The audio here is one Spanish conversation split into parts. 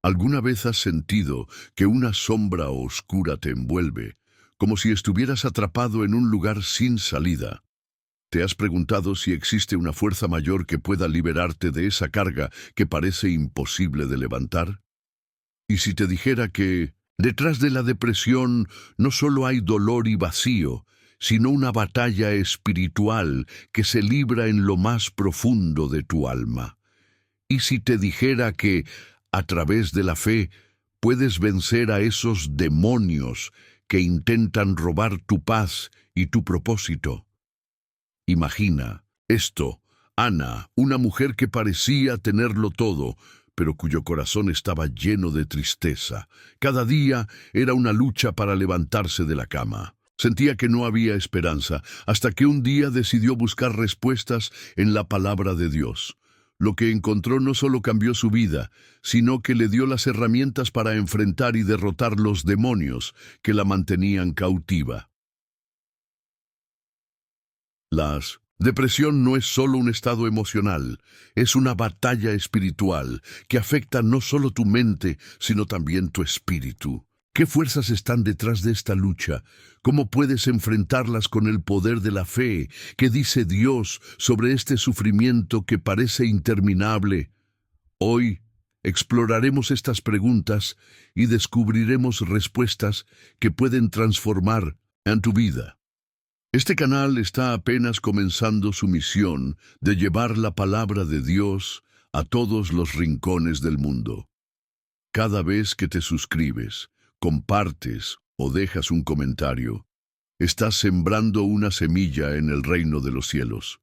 ¿Alguna vez has sentido que una sombra oscura te envuelve, como si estuvieras atrapado en un lugar sin salida? ¿Te has preguntado si existe una fuerza mayor que pueda liberarte de esa carga que parece imposible de levantar? ¿Y si te dijera que detrás de la depresión no solo hay dolor y vacío, sino una batalla espiritual que se libra en lo más profundo de tu alma? ¿Y si te dijera que, a través de la fe, puedes vencer a esos demonios que intentan robar tu paz y tu propósito? Imagina esto: Ana, una mujer que parecía tenerlo todo, pero cuyo corazón estaba lleno de tristeza. Cada día era una lucha para levantarse de la cama. Sentía que no había esperanza, hasta que un día decidió buscar respuestas en la palabra de Dios. Lo que encontró no solo cambió su vida, sino que le dio las herramientas para enfrentar y derrotar los demonios que la mantenían cautiva. La depresión no es solo un estado emocional, es una batalla espiritual que afecta no solo tu mente, sino también tu espíritu. ¿Qué fuerzas están detrás de esta lucha? ¿Cómo puedes enfrentarlas con el poder de la fe? ¿Qué dice Dios sobre este sufrimiento que parece interminable? Hoy exploraremos estas preguntas y descubriremos respuestas que pueden transformar en tu vida. Este canal está apenas comenzando su misión de llevar la palabra de Dios a todos los rincones del mundo. Cada vez que te suscribes, compartes o dejas un comentario, estás sembrando una semilla en el reino de los cielos.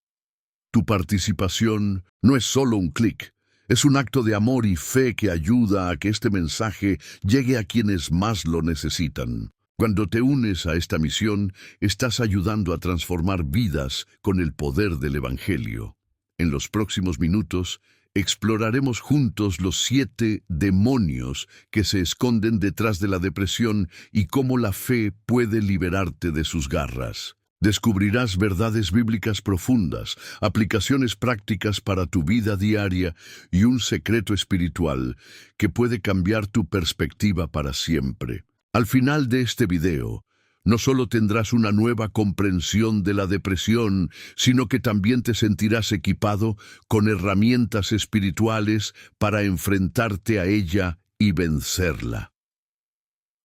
Tu participación no es solo un clic, es un acto de amor y fe que ayuda a que este mensaje llegue a quienes más lo necesitan. Cuando te unes a esta misión, estás ayudando a transformar vidas con el poder del Evangelio. En los próximos minutos, exploraremos juntos los 7 demonios que se esconden detrás de la depresión y cómo la fe puede liberarte de sus garras. Descubrirás verdades bíblicas profundas, aplicaciones prácticas para tu vida diaria y un secreto espiritual que puede cambiar tu perspectiva para siempre. Al final de este video, no solo tendrás una nueva comprensión de la depresión, sino que también te sentirás equipado con herramientas espirituales para enfrentarte a ella y vencerla.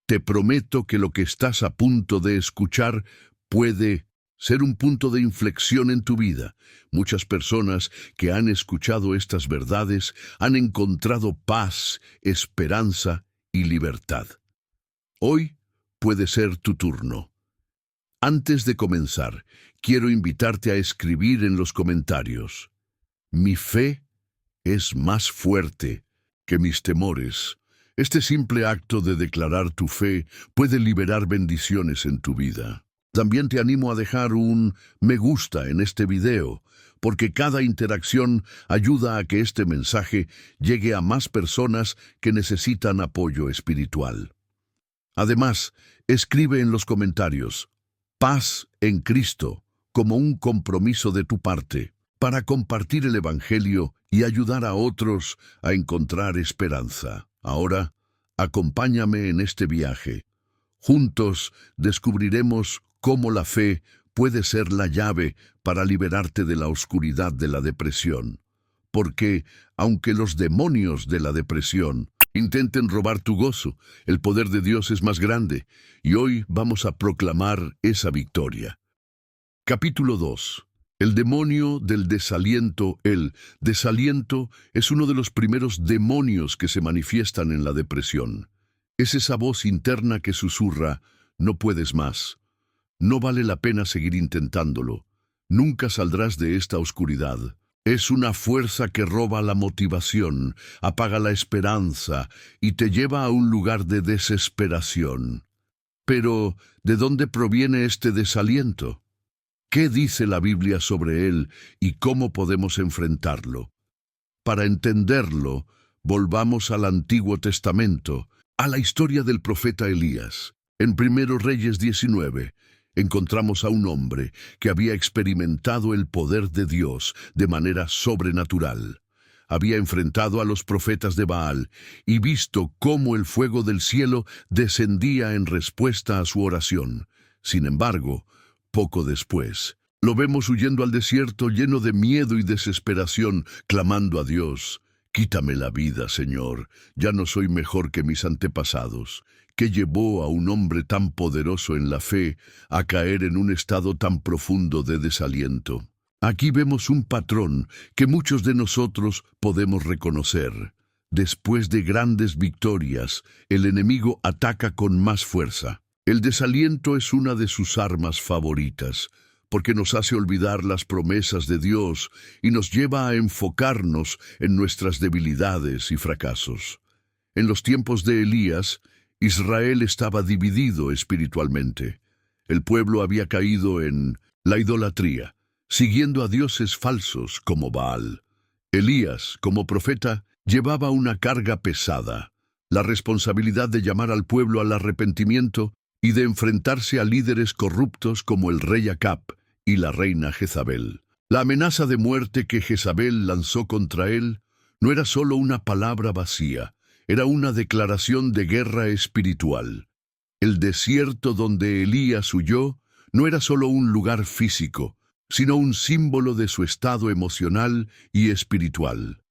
Te prometo que lo que estás a punto de escuchar puede ser un punto de inflexión en tu vida. Muchas personas que han escuchado estas verdades han encontrado paz, esperanza y libertad. Hoy puede ser tu turno. Antes de comenzar, quiero invitarte a escribir en los comentarios: mi fe es más fuerte que mis temores. Este simple acto de declarar tu fe puede liberar bendiciones en tu vida. También te animo a dejar un me gusta en este video, porque cada interacción ayuda a que este mensaje llegue a más personas que necesitan apoyo espiritual. Además, escribe en los comentarios paz en Cristo como un compromiso de tu parte para compartir el Evangelio y ayudar a otros a encontrar esperanza. Ahora, acompáñame en este viaje. Juntos descubriremos cómo la fe puede ser la llave para liberarte de la oscuridad de la depresión. Porque, aunque los demonios de la depresión intenten robar tu gozo, el poder de Dios es más grande, y hoy vamos a proclamar esa victoria. Capítulo 2. El demonio del desaliento. El desaliento es uno de los primeros demonios que se manifiestan en la depresión. Es esa voz interna que susurra: no puedes más, no vale la pena seguir intentándolo, nunca saldrás de esta oscuridad. Es una fuerza que roba la motivación, apaga la esperanza y te lleva a un lugar de desesperación. Pero, ¿de dónde proviene este desaliento? ¿Qué dice la Biblia sobre él y cómo podemos enfrentarlo? Para entenderlo, volvamos al Antiguo Testamento, a la historia del profeta Elías. En 1 Reyes 19, encontramos a un hombre que había experimentado el poder de Dios de manera sobrenatural. había enfrentado a los profetas de Baal y visto cómo el fuego del cielo descendía en respuesta a su oración. Sin embargo, poco después, lo vemos huyendo al desierto lleno de miedo y desesperación, clamando a Dios: «Quítame la vida, Señor, ya no soy mejor que mis antepasados». ¿Qué llevó a un hombre tan poderoso en la fe a caer en un estado tan profundo de desaliento? Aquí vemos un patrón que muchos de nosotros podemos reconocer. Después de grandes victorias, el enemigo ataca con más fuerza. El desaliento es una de sus armas favoritas, porque nos hace olvidar las promesas de Dios y nos lleva a enfocarnos en nuestras debilidades y fracasos. En los tiempos de Elías, Israel estaba dividido espiritualmente. El pueblo había caído en la idolatría, siguiendo a dioses falsos como Baal. Elías, como profeta, llevaba una carga pesada, la responsabilidad de llamar al pueblo al arrepentimiento y de enfrentarse a líderes corruptos como el rey Acab y la reina Jezabel. La amenaza de muerte que Jezabel lanzó contra él no era solo una palabra vacía, era una declaración de guerra espiritual. El desierto donde Elías huyó no era solo un lugar físico, sino un símbolo de su estado emocional y espiritual.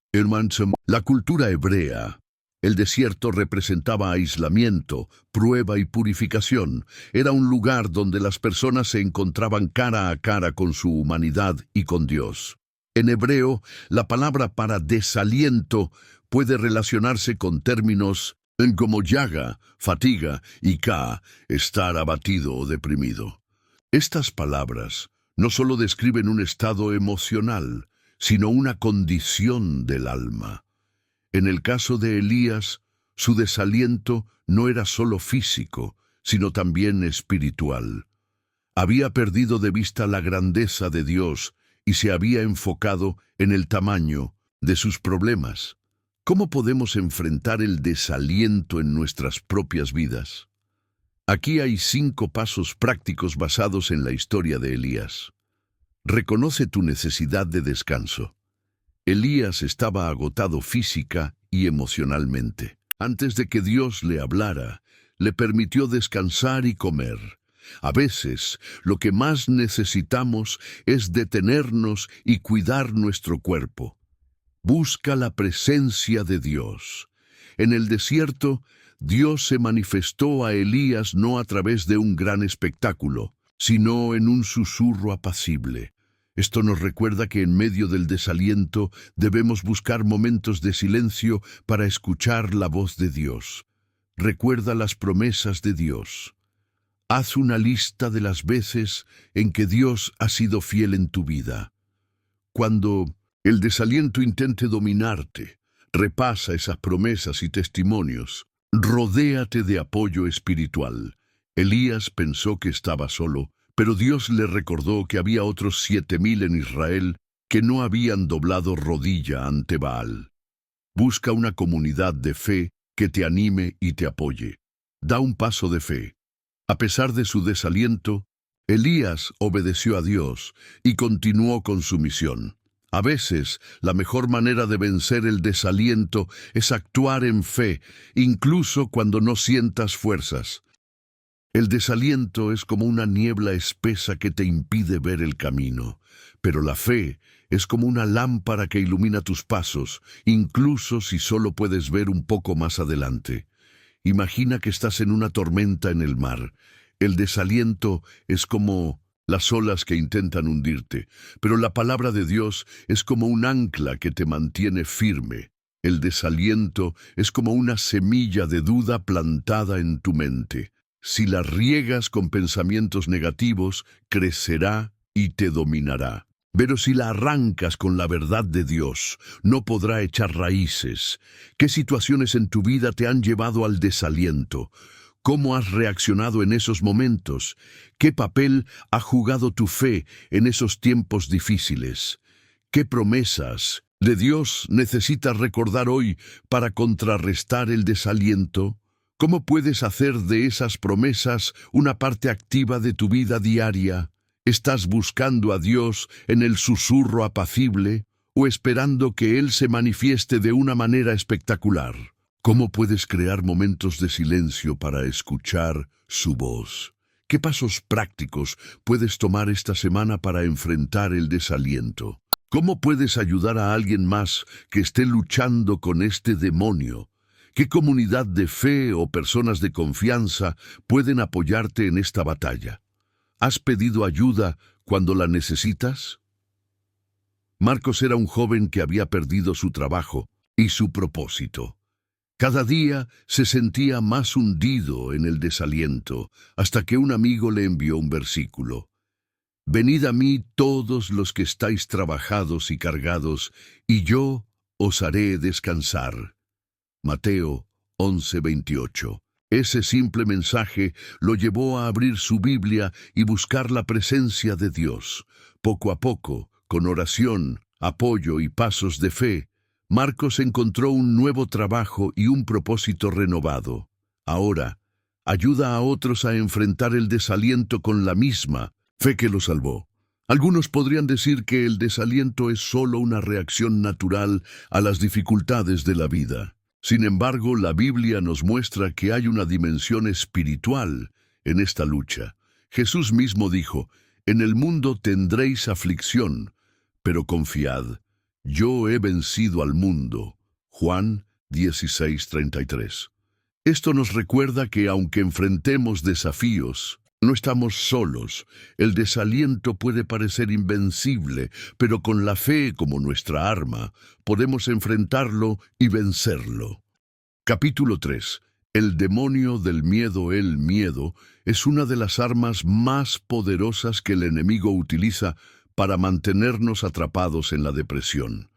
La cultura hebrea, el desierto representaba aislamiento, prueba y purificación. Era un lugar donde las personas se encontraban cara a cara con su humanidad y con Dios. En hebreo, la palabra para desaliento puede relacionarse con términos como llaga, fatiga y estar abatido o deprimido. Estas palabras no solo describen un estado emocional, sino una condición del alma. En el caso de Elías, su desaliento no era solo físico, sino también espiritual. Había perdido de vista la grandeza de Dios y se había enfocado en el tamaño de sus problemas. ¿Cómo podemos enfrentar el desaliento en nuestras propias vidas? Aquí hay 5 pasos prácticos basados en la historia de Elías. Reconoce tu necesidad de descanso. Elías estaba agotado física y emocionalmente. Antes de que Dios le hablara, le permitió descansar y comer. A veces, lo que más necesitamos es detenernos y cuidar nuestro cuerpo. Busca la presencia de Dios. En el desierto, Dios se manifestó a Elías no a través de un gran espectáculo, sino en un susurro apacible. Esto nos recuerda que en medio del desaliento debemos buscar momentos de silencio para escuchar la voz de Dios. Recuerda las promesas de Dios. Haz una lista de las veces en que Dios ha sido fiel en tu vida. Cuando el desaliento intente dominarte, repasa esas promesas y testimonios. Rodéate de apoyo espiritual. Elías pensó que estaba solo, pero Dios le recordó que había otros 7,000 en Israel que no habían doblado rodilla ante Baal. Busca una comunidad de fe que te anime y te apoye. Da un paso de fe. A pesar de su desaliento, Elías obedeció a Dios y continuó con su misión. A veces, la mejor manera de vencer el desaliento es actuar en fe, incluso cuando no sientas fuerzas. El desaliento es como una niebla espesa que te impide ver el camino, pero la fe es como una lámpara que ilumina tus pasos, incluso si solo puedes ver un poco más adelante. Imagina que estás en una tormenta en el mar. El desaliento es como las olas que intentan hundirte, pero la palabra de Dios es como un ancla que te mantiene firme. El desaliento es como una semilla de duda plantada en tu mente. Si la riegas con pensamientos negativos, crecerá y te dominará. Pero si la arrancas con la verdad de Dios, no podrá echar raíces. ¿Qué situaciones en tu vida te han llevado al desaliento? ¿Cómo has reaccionado en esos momentos? ¿Qué papel ha jugado tu fe en esos tiempos difíciles? ¿Qué promesas de Dios necesitas recordar hoy para contrarrestar el desaliento? ¿Cómo puedes hacer de esas promesas una parte activa de tu vida diaria? ¿Estás buscando a Dios en el susurro apacible o esperando que Él se manifieste de una manera espectacular? ¿Cómo puedes crear momentos de silencio para escuchar su voz? ¿Qué pasos prácticos puedes tomar esta semana para enfrentar el desaliento? ¿Cómo puedes ayudar a alguien más que esté luchando con este demonio? ¿Qué comunidad de fe o personas de confianza pueden apoyarte en esta batalla? ¿Has pedido ayuda cuando la necesitas? Marcos era un joven que había perdido su trabajo y su propósito. Cada día se sentía más hundido en el desaliento, hasta que un amigo le envió un versículo. Venid a mí todos los que estáis trabajados y cargados, y yo os haré descansar. Mateo 11:28. Ese simple mensaje lo llevó a abrir su Biblia y buscar la presencia de Dios. Poco a poco, con oración, apoyo y pasos de fe, Marcos encontró un nuevo trabajo y un propósito renovado. Ahora, ayuda a otros a enfrentar el desaliento con la misma fe que lo salvó. Algunos podrían decir que el desaliento es solo una reacción natural a las dificultades de la vida. Sin embargo, la Biblia nos muestra que hay una dimensión espiritual en esta lucha. Jesús mismo dijo: «En el mundo tendréis aflicción, pero confiad, yo he vencido al mundo». Juan 16:33. Esto nos recuerda que aunque enfrentemos desafíos, no estamos solos. El desaliento puede parecer invencible, pero con la fe como nuestra arma, podemos enfrentarlo y vencerlo. Capítulo 3. El demonio del miedo. El miedo es una de las armas más poderosas que el enemigo utiliza para mantenernos atrapados en la depresión.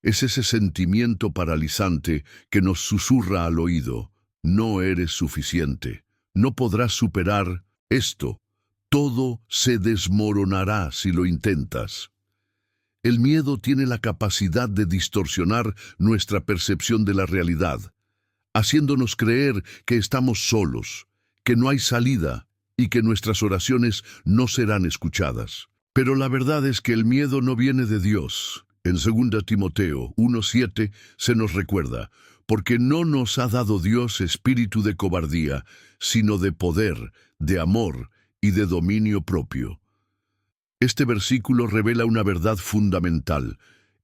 Es ese sentimiento paralizante que nos susurra al oído: no eres suficiente, no podrás superar esto, todo se desmoronará si lo intentas. El miedo tiene la capacidad de distorsionar nuestra percepción de la realidad, haciéndonos creer que estamos solos, que no hay salida y que nuestras oraciones no serán escuchadas. Pero la verdad es que el miedo no viene de Dios. En 2 Timoteo 1:7 se nos recuerda: porque no nos ha dado Dios espíritu de cobardía, sino de poder, de amor y de dominio propio. Este versículo revela una verdad fundamental.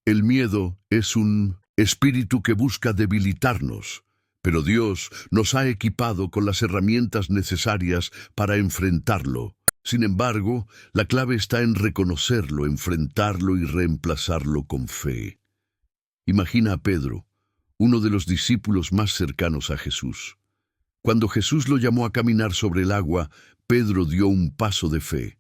El miedo es un espíritu que busca debilitarnos, pero Dios nos ha equipado con las herramientas necesarias para enfrentarlo. Sin embargo, la clave está en reconocerlo, enfrentarlo y reemplazarlo con fe. Imagina a Pedro, uno de los discípulos más cercanos a Jesús. Cuando Jesús lo llamó a caminar sobre el agua, Pedro dio un paso de fe.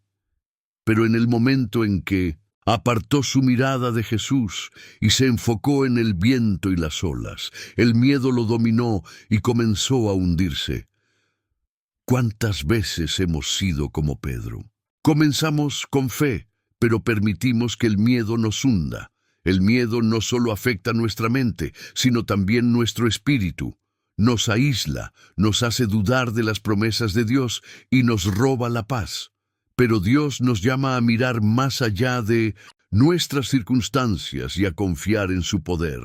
Pero en el momento en que apartó su mirada de Jesús y se enfocó en el viento y las olas, el miedo lo dominó y comenzó a hundirse. ¿Cuántas veces hemos sido como Pedro? Comenzamos con fe, pero permitimos que el miedo nos hunda. El miedo no solo afecta nuestra mente, sino también nuestro espíritu. Nos aísla, nos hace dudar de las promesas de Dios y nos roba la paz. Pero Dios nos llama a mirar más allá de nuestras circunstancias y a confiar en su poder.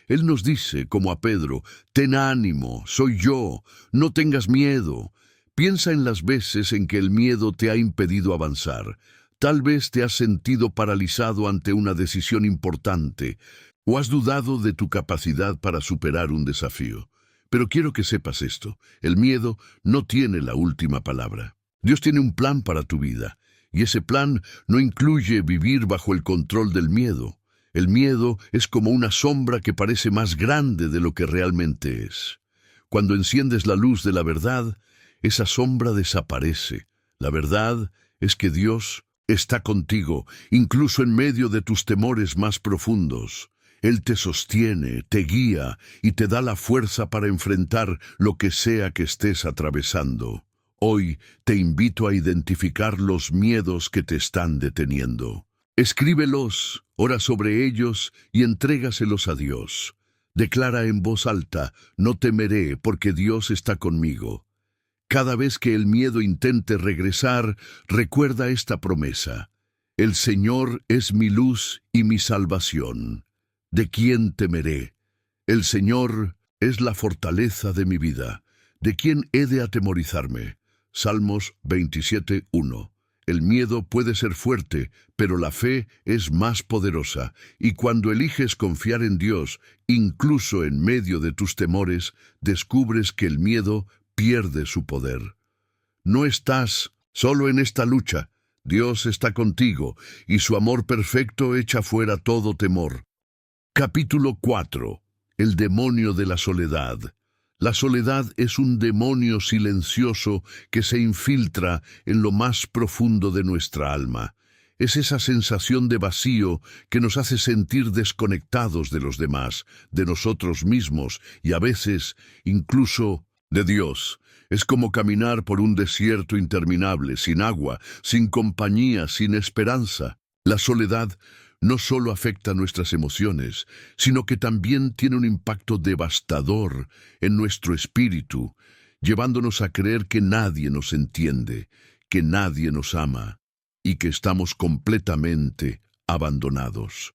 Él nos dice, como a Pedro: «Ten ánimo, soy yo, no tengas miedo». Piensa en las veces en que el miedo te ha impedido avanzar. Tal vez te has sentido paralizado ante una decisión importante o has dudado de tu capacidad para superar un desafío. Pero quiero que sepas esto: el miedo no tiene la última palabra. Dios tiene un plan para tu vida, y ese plan no incluye vivir bajo el control del miedo. El miedo es como una sombra que parece más grande de lo que realmente es. Cuando enciendes la luz de la verdad, esa sombra desaparece. La verdad es que Dios está contigo, incluso en medio de tus temores más profundos. Él te sostiene, te guía y te da la fuerza para enfrentar lo que sea que estés atravesando. Hoy te invito a identificar los miedos que te están deteniendo. Escríbelos, ora sobre ellos y entrégaselos a Dios. Declara en voz alta: «No temeré, porque Dios está conmigo». Cada vez que el miedo intente regresar, recuerda esta promesa: «El Señor es mi luz y mi salvación». ¿de quién temeré? El Señor es la fortaleza de mi vida. ¿De quién he de atemorizarme? Salmos 27:1. El miedo puede ser fuerte, pero la fe es más poderosa, y cuando eliges confiar en Dios, incluso en medio de tus temores, descubres que el miedo pierde su poder. No estás solo en esta lucha. Dios está contigo, y su amor perfecto echa fuera todo temor. Capítulo 4. El demonio de la soledad. La soledad es un demonio silencioso que se infiltra en lo más profundo de nuestra alma. Es esa sensación de vacío que nos hace sentir desconectados de los demás, de nosotros mismos y a veces incluso de Dios. Es como caminar por un desierto interminable, sin agua, sin compañía, sin esperanza. La soledad no solo afecta nuestras emociones, sino que también tiene un impacto devastador en nuestro espíritu, llevándonos a creer que nadie nos entiende, que nadie nos ama y que estamos completamente abandonados.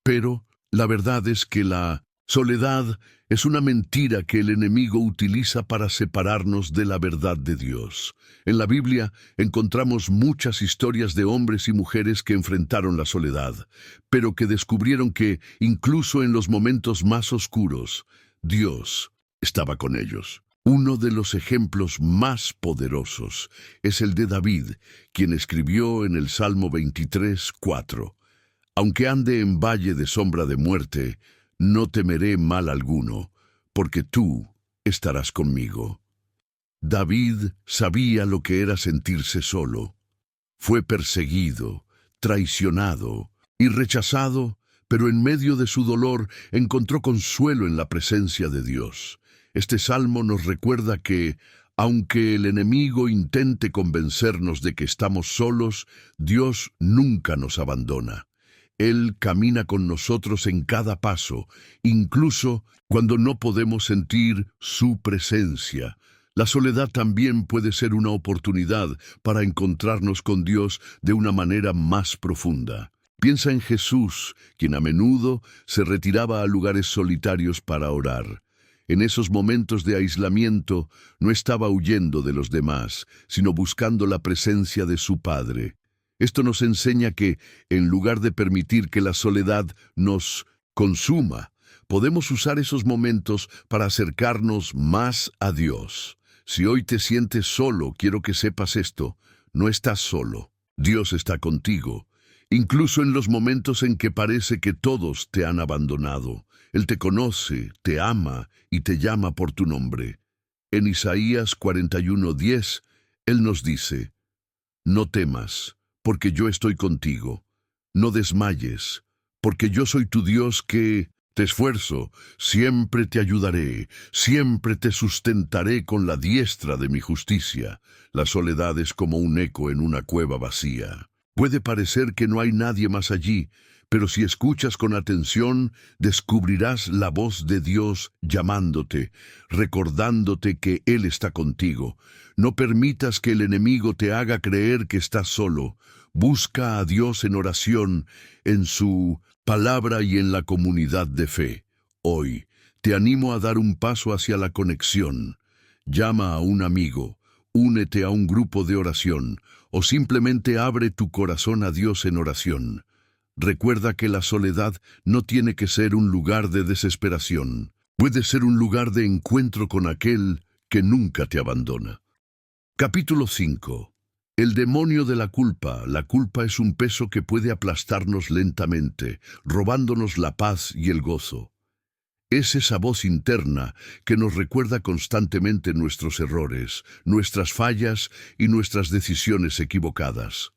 Pero la verdad es que la soledad es una mentira que el enemigo utiliza para separarnos de la verdad de Dios. En la Biblia encontramos muchas historias de hombres y mujeres que enfrentaron la soledad, pero que descubrieron que, incluso en los momentos más oscuros, Dios estaba con ellos. Uno de los ejemplos más poderosos es el de David, quien escribió en el Salmo 23:4: Aunque ande en valle de sombra de muerte, no temeré mal alguno, porque tú estarás conmigo. David sabía lo que era sentirse solo. Fue perseguido, traicionado y rechazado, pero en medio de su dolor encontró consuelo en la presencia de Dios. Este salmo nos recuerda que, aunque el enemigo intente convencernos de que estamos solos, Dios nunca nos abandona. Él camina con nosotros en cada paso, incluso cuando no podemos sentir su presencia. La soledad también puede ser una oportunidad para encontrarnos con Dios de una manera más profunda. Piensa en Jesús, quien a menudo se retiraba a lugares solitarios para orar. En esos momentos de aislamiento no estaba huyendo de los demás, sino buscando la presencia de su Padre. Esto nos enseña que, en lugar de permitir que la soledad nos consuma, podemos usar esos momentos para acercarnos más a Dios. Si hoy te sientes solo, quiero que sepas esto: no estás solo. Dios está contigo, incluso en los momentos en que parece que todos te han abandonado. Él te conoce, te ama y te llama por tu nombre. En Isaías 41:10, Él nos dice: No temas, porque yo estoy contigo. No desmayes, porque yo soy tu Dios que te esfuerzo, siempre te ayudaré, siempre te sustentaré con la diestra de mi justicia. La soledad es como un eco en una cueva vacía. Puede parecer que no hay nadie más allí, pero si escuchas con atención, descubrirás la voz de Dios llamándote, recordándote que Él está contigo. No permitas que el enemigo te haga creer que estás solo. Busca a Dios en oración, en su palabra y en la comunidad de fe. Hoy te animo a dar un paso hacia la conexión. Llama a un amigo, únete a un grupo de oración o simplemente abre tu corazón a Dios en oración. Recuerda que la soledad no tiene que ser un lugar de desesperación. Puede ser un lugar de encuentro con aquel que nunca te abandona. Capítulo 5. El demonio de la culpa. La culpa es un peso que puede aplastarnos lentamente, robándonos la paz y el gozo. Es esa voz interna que nos recuerda constantemente nuestros errores, nuestras fallas y nuestras decisiones equivocadas.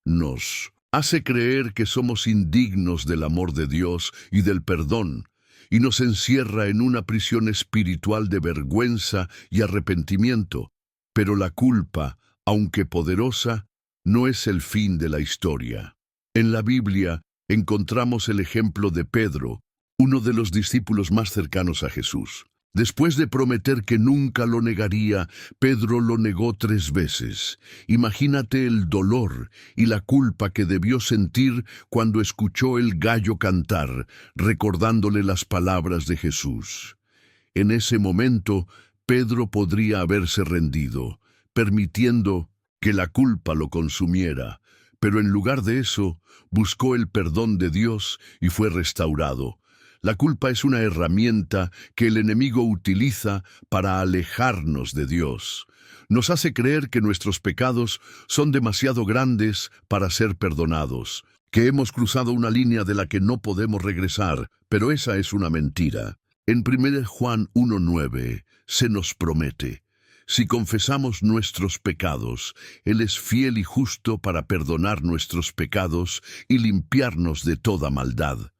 Nos hace creer que somos indignos del amor de Dios y del perdón, y nos encierra en una prisión espiritual de vergüenza y arrepentimiento. Pero la culpa, aunque poderosa, no es el fin de la historia. En la Biblia encontramos el ejemplo de Pedro, uno de los discípulos más cercanos a Jesús. Después de prometer que nunca lo negaría, Pedro lo negó 3 veces. Imagínate el dolor y la culpa que debió sentir cuando escuchó el gallo cantar, recordándole las palabras de Jesús. En ese momento, Pedro podría haberse rendido, permitiendo que la culpa lo consumiera, pero en lugar de eso, buscó el perdón de Dios y fue restaurado. La culpa es una herramienta que el enemigo utiliza para alejarnos de Dios. Nos hace creer que nuestros pecados son demasiado grandes para ser perdonados, que hemos cruzado una línea de la que no podemos regresar, pero esa es una mentira. En 1 Juan 1:9 se nos promete: si confesamos nuestros pecados, Él es fiel y justo para perdonar nuestros pecados y limpiarnos de toda maldad.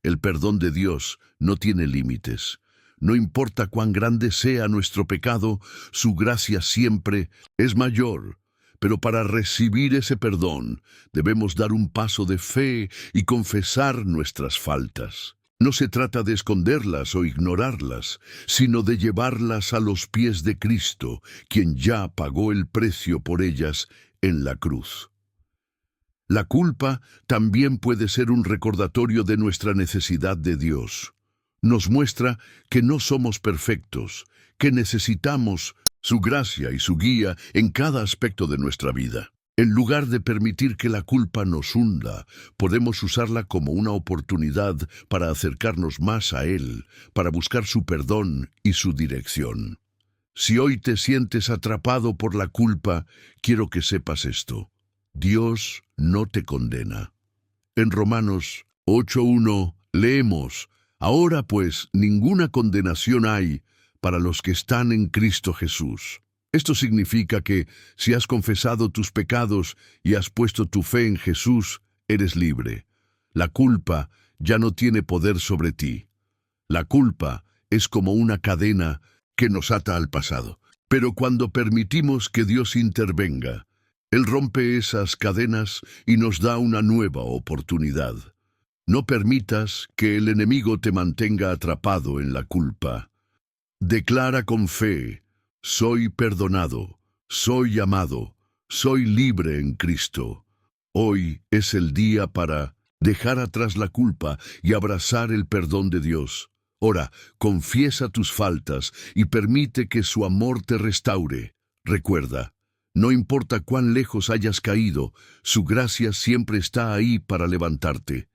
El perdón de Dios no tiene límites. No importa cuán grande sea nuestro pecado, su gracia siempre es mayor. Pero para recibir ese perdón, debemos dar un paso de fe y confesar nuestras faltas. No se trata de esconderlas o ignorarlas, sino de llevarlas a los pies de Cristo, quien ya pagó el precio por ellas en la cruz. La culpa también puede ser un recordatorio de nuestra necesidad de Dios. Nos muestra que no somos perfectos, que necesitamos su gracia y su guía en cada aspecto de nuestra vida. En lugar de permitir que la culpa nos hunda, podemos usarla como una oportunidad para acercarnos más a Él, para buscar su perdón y su dirección. Si hoy te sientes atrapado por la culpa, quiero que sepas esto: Dios no te condena. En Romanos 8:1 leemos: ahora pues ninguna condenación hay para los que están en Cristo Jesús. Esto significa que si has confesado tus pecados y has puesto tu fe en Jesús, eres libre. La culpa ya no tiene poder sobre ti. La culpa es como una cadena que nos ata al pasado. Pero cuando permitimos que Dios intervenga, Él rompe esas cadenas y nos da una nueva oportunidad. No permitas que el enemigo te mantenga atrapado en la culpa. Declara con fe: soy perdonado, soy amado, soy libre en Cristo. Hoy es el día para dejar atrás la culpa y abrazar el perdón de Dios. Ora, confiesa tus faltas y permite que su amor te restaure. Recuerda, no importa cuán lejos hayas caído, su gracia siempre está ahí para levantarte.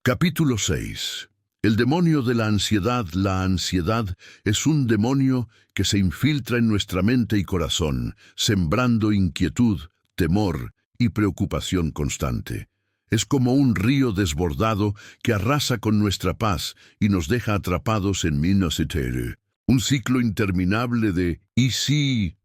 Capítulo 6. El demonio de la ansiedad. La ansiedad es un demonio que se infiltra en nuestra mente y corazón, sembrando inquietud, temor y preocupación constante. Es como un río desbordado que arrasa con nuestra paz y nos deja atrapados en Minas Ithera. Un ciclo interminable de «y sí»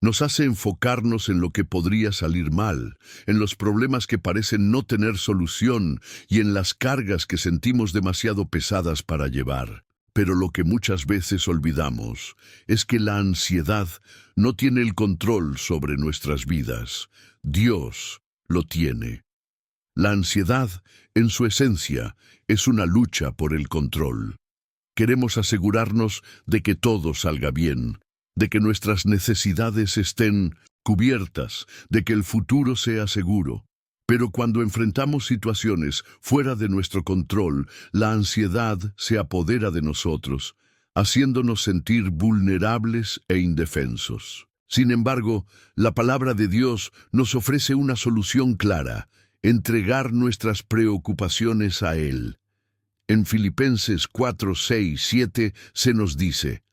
nos hace enfocarnos en lo que podría salir mal, en los problemas que parecen no tener solución y en las cargas que sentimos demasiado pesadas para llevar. Pero lo que muchas veces olvidamos es que la ansiedad no tiene el control sobre nuestras vidas. Dios lo tiene. La ansiedad, en su esencia, es una lucha por el control. Queremos asegurarnos de que todo salga bien, de que nuestras necesidades estén cubiertas, de que el futuro sea seguro. Pero cuando enfrentamos situaciones fuera de nuestro control, la ansiedad se apodera de nosotros, haciéndonos sentir vulnerables e indefensos. Sin embargo, la palabra de Dios nos ofrece una solución clara: entregar nuestras preocupaciones a Él. En Filipenses 4, 6, 7 se nos dice: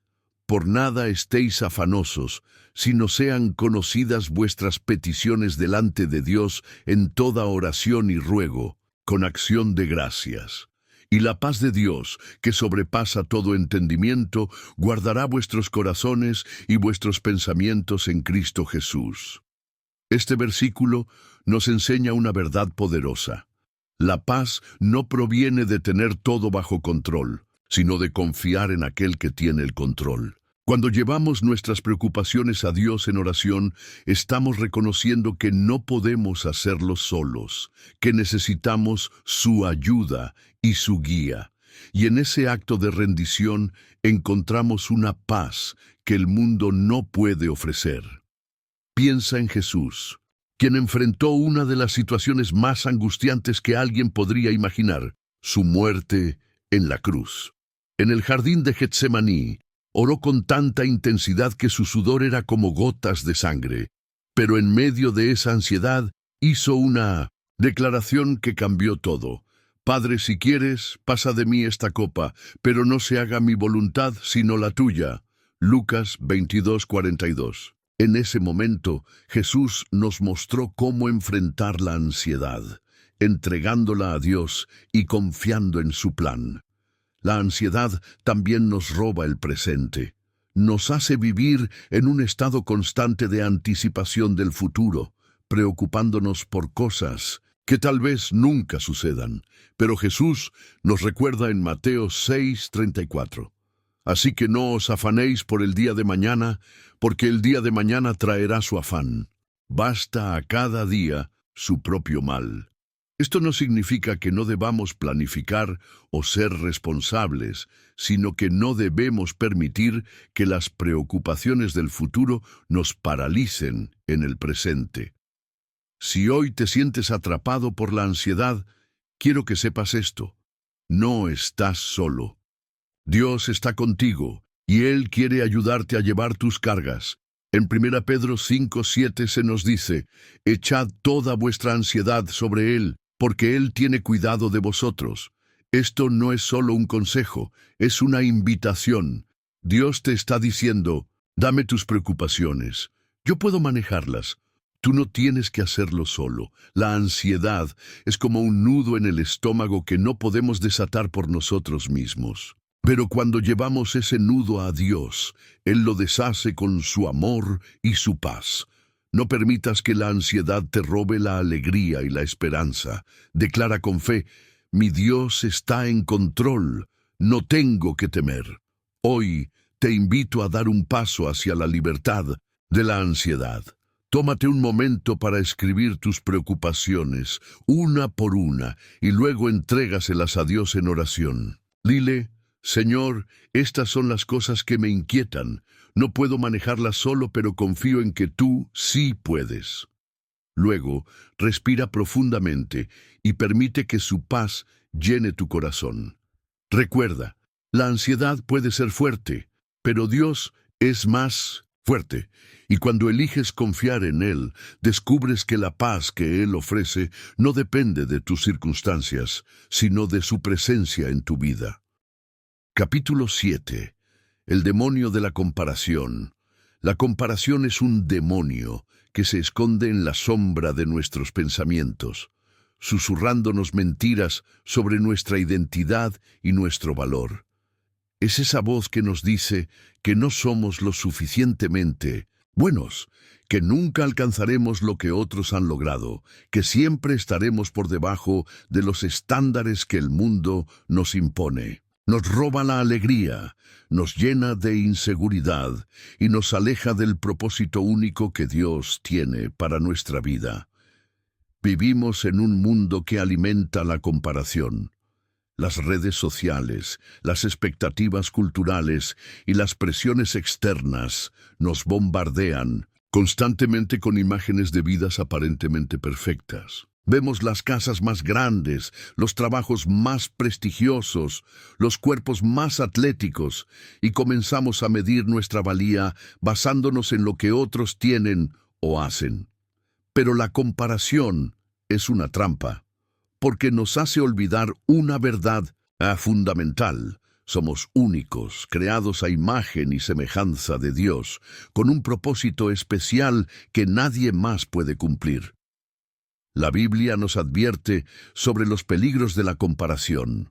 por nada estéis afanosos, sino sean conocidas vuestras peticiones delante de Dios en toda oración y ruego, con acción de gracias. Y la paz de Dios, que sobrepasa todo entendimiento, guardará vuestros corazones y vuestros pensamientos en Cristo Jesús. Este versículo nos enseña una verdad poderosa. La paz no proviene de tener todo bajo control, sino de confiar en aquel que tiene el control. Cuando llevamos nuestras preocupaciones a Dios en oración, estamos reconociendo que no podemos hacerlo solos, que necesitamos su ayuda y su guía. y en ese acto de rendición encontramos una paz que el mundo no puede ofrecer. Piensa en Jesús, quien enfrentó una de las situaciones más angustiantes que alguien podría imaginar, su muerte en la cruz. En el jardín de Getsemaní, oró con tanta intensidad que su sudor era como gotas de sangre, pero en medio de esa ansiedad hizo una declaración que cambió todo. Padre, si quieres, pasa de mí esta copa, pero no se haga mi voluntad sino la tuya. Lucas 22:42. En ese momento, Jesús nos mostró cómo enfrentar la ansiedad, entregándola a Dios y confiando en su plan. La ansiedad también nos roba el presente. Nos hace vivir en un estado constante de anticipación del futuro, preocupándonos por cosas que tal vez nunca sucedan. Pero Jesús nos recuerda en Mateo 6:34. Así que no os afanéis por el día de mañana, porque el día de mañana traerá su afán. Basta a cada día su propio mal. Esto no significa que no debamos planificar o ser responsables, sino que no debemos permitir que las preocupaciones del futuro nos paralicen en el presente. Si hoy te sientes atrapado por la ansiedad, quiero que sepas esto: no estás solo. Dios está contigo, y Él quiere ayudarte a llevar tus cargas. En 1 Pedro 5:7 se nos dice: echad toda vuestra ansiedad sobre Él, porque Él tiene cuidado de vosotros. Esto no es solo un consejo, es una invitación. Dios te está diciendo: dame tus preocupaciones, yo puedo manejarlas. Tú no tienes que hacerlo solo. La ansiedad es como un nudo en el estómago que no podemos desatar por nosotros mismos. Pero cuando llevamos ese nudo a Dios, Él lo deshace con su amor y su paz. No permitas que la ansiedad te robe la alegría y la esperanza. Declara con fe: mi Dios está en control, no tengo que temer. Hoy te invito a dar un paso hacia la libertad de la ansiedad. Tómate un momento para escribir tus preocupaciones, una por una, y luego entrégaselas a Dios en oración. Dile: Señor, estas son las cosas que me inquietan. No puedo manejarlas solo, pero confío en que tú sí puedes. Luego, respira profundamente y permite que su paz llene tu corazón. Recuerda, la ansiedad puede ser fuerte, pero Dios es más fuerte. Y cuando eliges confiar en Él, descubres que la paz que Él ofrece no depende de tus circunstancias, sino de su presencia en tu vida. Capítulo 7. El demonio de la comparación. La comparación es un demonio que se esconde en la sombra de nuestros pensamientos, susurrándonos mentiras sobre nuestra identidad y nuestro valor. Es esa voz que nos dice que no somos lo suficientemente buenos, que nunca alcanzaremos lo que otros han logrado, que siempre estaremos por debajo de los estándares que el mundo nos impone. Nos roba la alegría, nos llena de inseguridad y nos aleja del propósito único que Dios tiene para nuestra vida. Vivimos en un mundo que alimenta la comparación. Las redes sociales, las expectativas culturales y las presiones externas nos bombardean constantemente con imágenes de vidas aparentemente perfectas. Vemos las casas más grandes, los trabajos más prestigiosos, los cuerpos más atléticos, y comenzamos a medir nuestra valía basándonos en lo que otros tienen o hacen. Pero la comparación es una trampa, porque nos hace olvidar una verdad fundamental. Somos únicos, creados a imagen y semejanza de Dios, con un propósito especial que nadie más puede cumplir. La Biblia nos advierte sobre los peligros de la comparación.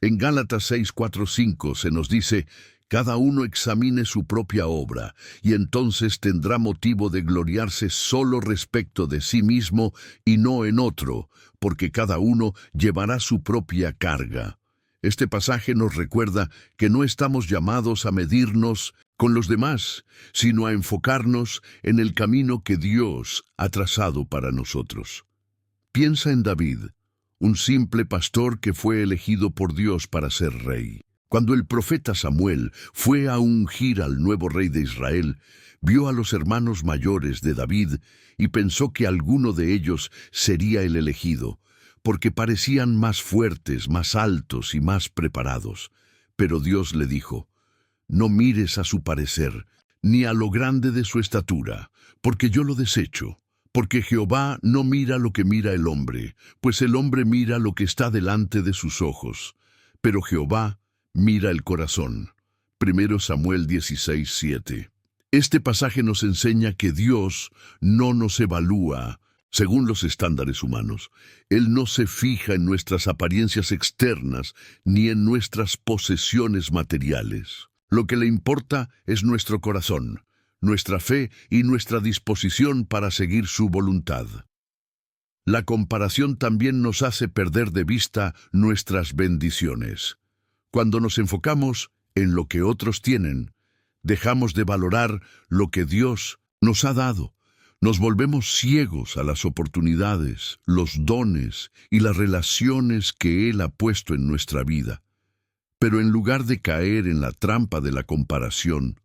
En Gálatas 6:4-5 se nos dice: cada uno examine su propia obra, y entonces tendrá motivo de gloriarse solo respecto de sí mismo y no en otro, porque cada uno llevará su propia carga. Este pasaje nos recuerda que no estamos llamados a medirnos con los demás, sino a enfocarnos en el camino que Dios ha trazado para nosotros. Piensa en David, un simple pastor que fue elegido por Dios para ser rey. Cuando el profeta Samuel fue a ungir al nuevo rey de Israel, vio a los hermanos mayores de David y pensó que alguno de ellos sería el elegido, porque parecían más fuertes, más altos y más preparados. Pero Dios le dijo: no mires a su parecer, ni a lo grande de su estatura, porque yo lo desecho. Porque Jehová no mira lo que mira el hombre, pues el hombre mira lo que está delante de sus ojos, pero Jehová mira el corazón. 1 Samuel 16:7. Este pasaje nos enseña que Dios no nos evalúa según los estándares humanos. Él no se fija en nuestras apariencias externas ni en nuestras posesiones materiales. Lo que le importa es nuestro corazón, nuestra fe y nuestra disposición para seguir su voluntad. La comparación también nos hace perder de vista nuestras bendiciones. Cuando nos enfocamos en lo que otros tienen, dejamos de valorar lo que Dios nos ha dado. Nos volvemos ciegos a las oportunidades, los dones y las relaciones que Él ha puesto en nuestra vida. Pero en lugar de caer en la trampa de la comparación,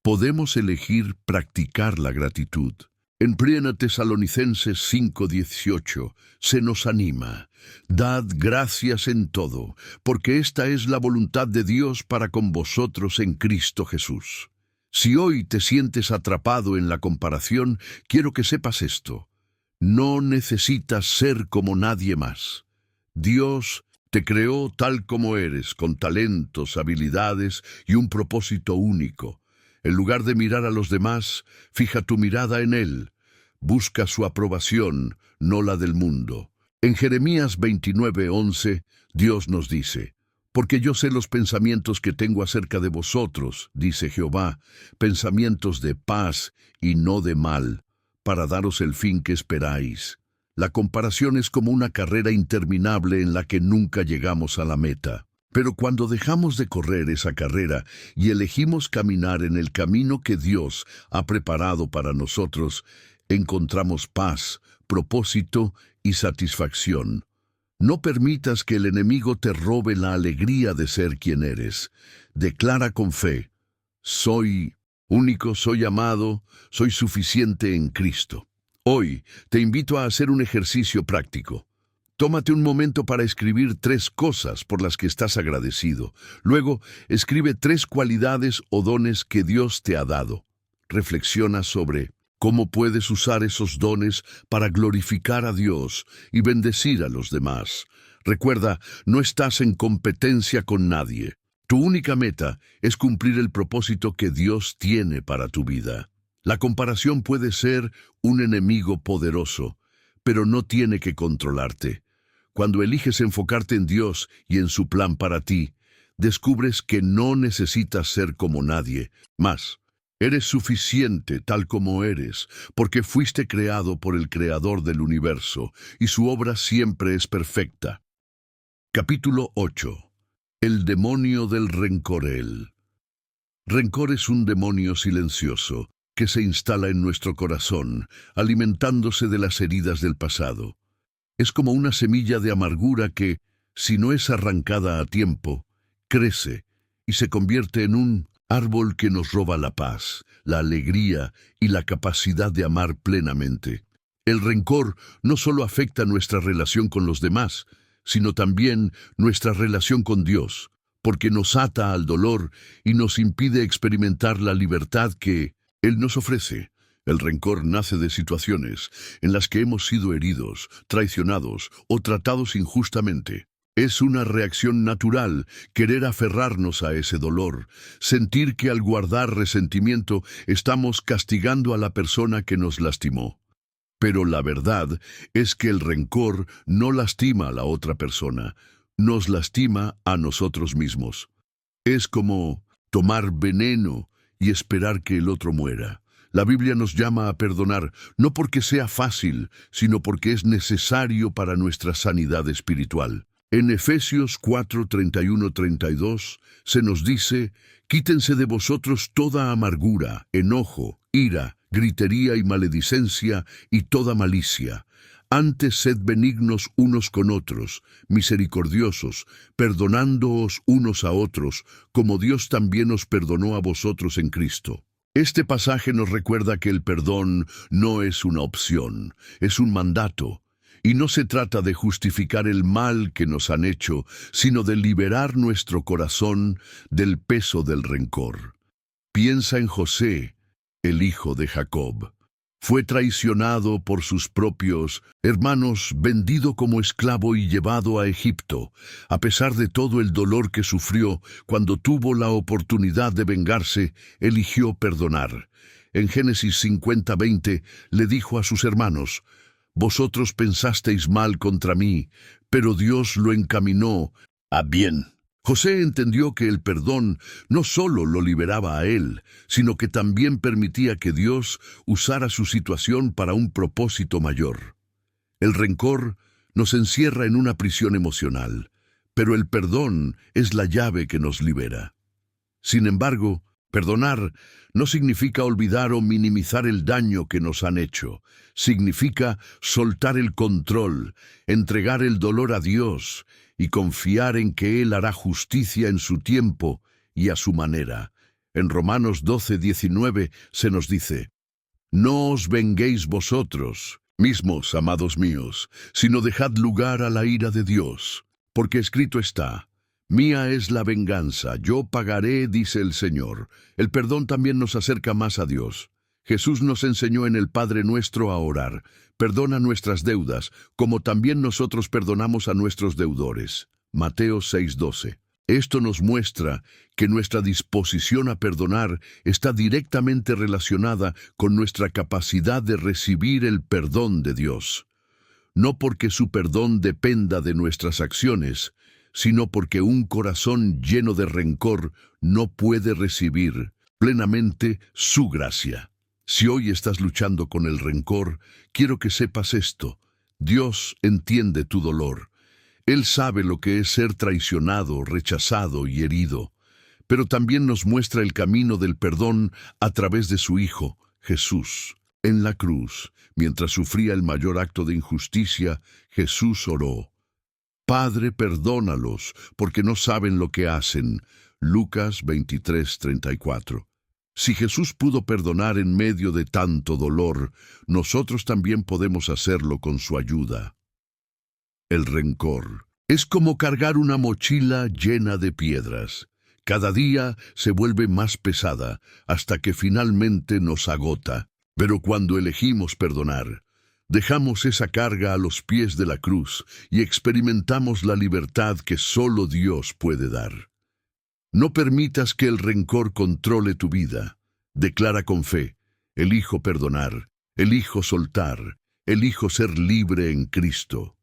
podemos elegir practicar la gratitud. En 1 Tesalonicenses 5:18 se nos anima: dad gracias en todo, porque esta es la voluntad de Dios para con vosotros en Cristo Jesús. Si hoy te sientes atrapado en la comparación, quiero que sepas esto: no necesitas ser como nadie más. Dios te creó tal como eres, con talentos, habilidades y un propósito único. En lugar de mirar a los demás, fija tu mirada en Él. Busca su aprobación, no la del mundo. En Jeremías 29:11, Dios nos dice: porque yo sé los pensamientos que tengo acerca de vosotros, dice Jehová, pensamientos de paz y no de mal, para daros el fin que esperáis. La comparación es como una carrera interminable en la que nunca llegamos a la meta. Pero cuando dejamos de correr esa carrera y elegimos caminar en el camino que Dios ha preparado para nosotros, encontramos paz, propósito y satisfacción. No permitas que el enemigo te robe la alegría de ser quien eres. Declara con fe: soy único, soy amado, soy suficiente en Cristo. Hoy te invito a hacer un ejercicio práctico. Tómate un momento para escribir 3 cosas por las que estás agradecido. Luego, escribe 3 cualidades o dones que Dios te ha dado. Reflexiona sobre cómo puedes usar esos dones para glorificar a Dios y bendecir a los demás. Recuerda, no estás en competencia con nadie. Tu única meta es cumplir el propósito que Dios tiene para tu vida. La comparación puede ser un enemigo poderoso, pero no tiene que controlarte. Cuando eliges enfocarte en Dios y en su plan para ti, descubres que no necesitas ser como nadie. Más, eres suficiente tal como eres, porque fuiste creado por el Creador del universo, y su obra siempre es perfecta. Capítulo 8. El demonio del rencor. El rencor es un demonio silencioso que se instala en nuestro corazón, alimentándose de las heridas del pasado. Es como una semilla de amargura que, si no es arrancada a tiempo, crece y se convierte en un árbol que nos roba la paz, la alegría y la capacidad de amar plenamente. El rencor no solo afecta nuestra relación con los demás, sino también nuestra relación con Dios, porque nos ata al dolor y nos impide experimentar la libertad que Él nos ofrece. El rencor nace de situaciones en las que hemos sido heridos, traicionados o tratados injustamente. Es una reacción natural querer aferrarnos a ese dolor, sentir que al guardar resentimiento estamos castigando a la persona que nos lastimó. Pero la verdad es que el rencor no lastima a la otra persona, nos lastima a nosotros mismos. Es como tomar veneno y esperar que el otro muera. La Biblia nos llama a perdonar, no porque sea fácil, sino porque es necesario para nuestra sanidad espiritual. En Efesios 4:31-32 se nos dice: quítense de vosotros toda amargura, enojo, ira, gritería y maledicencia y toda malicia. Antes sed benignos unos con otros, misericordiosos, perdonándoos unos a otros, como Dios también os perdonó a vosotros en Cristo. Este pasaje nos recuerda que el perdón no es una opción, es un mandato. Y no se trata de justificar el mal que nos han hecho, sino de liberar nuestro corazón del peso del rencor. Piensa en José, el hijo de Jacob. Fue traicionado por sus propios hermanos, vendido como esclavo y llevado a Egipto, a pesar de todo el dolor que sufrió. Cuando tuvo la oportunidad de vengarse, eligió perdonar. En Génesis 50:20 le dijo a sus hermanos: «Vosotros pensasteis mal contra mí, pero Dios lo encaminó a bien». José entendió que el perdón no solo lo liberaba a él, sino que también permitía que Dios usara su situación para un propósito mayor. El rencor nos encierra en una prisión emocional, pero el perdón es la llave que nos libera. Sin embargo, perdonar no significa olvidar o minimizar el daño que nos han hecho. Significa soltar el control, entregar el dolor a Dios y confiar en que Él hará justicia en su tiempo y a su manera. En Romanos 12:19 se nos dice: «No os venguéis vosotros mismos, amados míos, sino dejad lugar a la ira de Dios, porque escrito está: Mía es la venganza, yo pagaré, dice el Señor». El perdón también nos acerca más a Dios. Jesús nos enseñó en el Padre Nuestro a orar: «Perdona nuestras deudas, como también nosotros perdonamos a nuestros deudores». Mateo 6:12. Esto nos muestra que nuestra disposición a perdonar está directamente relacionada con nuestra capacidad de recibir el perdón de Dios. No porque su perdón dependa de nuestras acciones, sino porque un corazón lleno de rencor no puede recibir plenamente su gracia. Si hoy estás luchando con el rencor, quiero que sepas esto: Dios entiende tu dolor. Él sabe lo que es ser traicionado, rechazado y herido, pero también nos muestra el camino del perdón a través de su Hijo, Jesús. En la cruz, mientras sufría el mayor acto de injusticia, Jesús oró: «Padre, perdónalos, porque no saben lo que hacen». Lucas 23:34. Si Jesús pudo perdonar en medio de tanto dolor, nosotros también podemos hacerlo con su ayuda. El rencor es como cargar una mochila llena de piedras. Cada día se vuelve más pesada hasta que finalmente nos agota. Pero cuando elegimos perdonar, dejamos esa carga a los pies de la cruz y experimentamos la libertad que solo Dios puede dar. No permitas que el rencor controle tu vida. Declara con fe: elijo perdonar, elijo soltar, elijo ser libre en Cristo.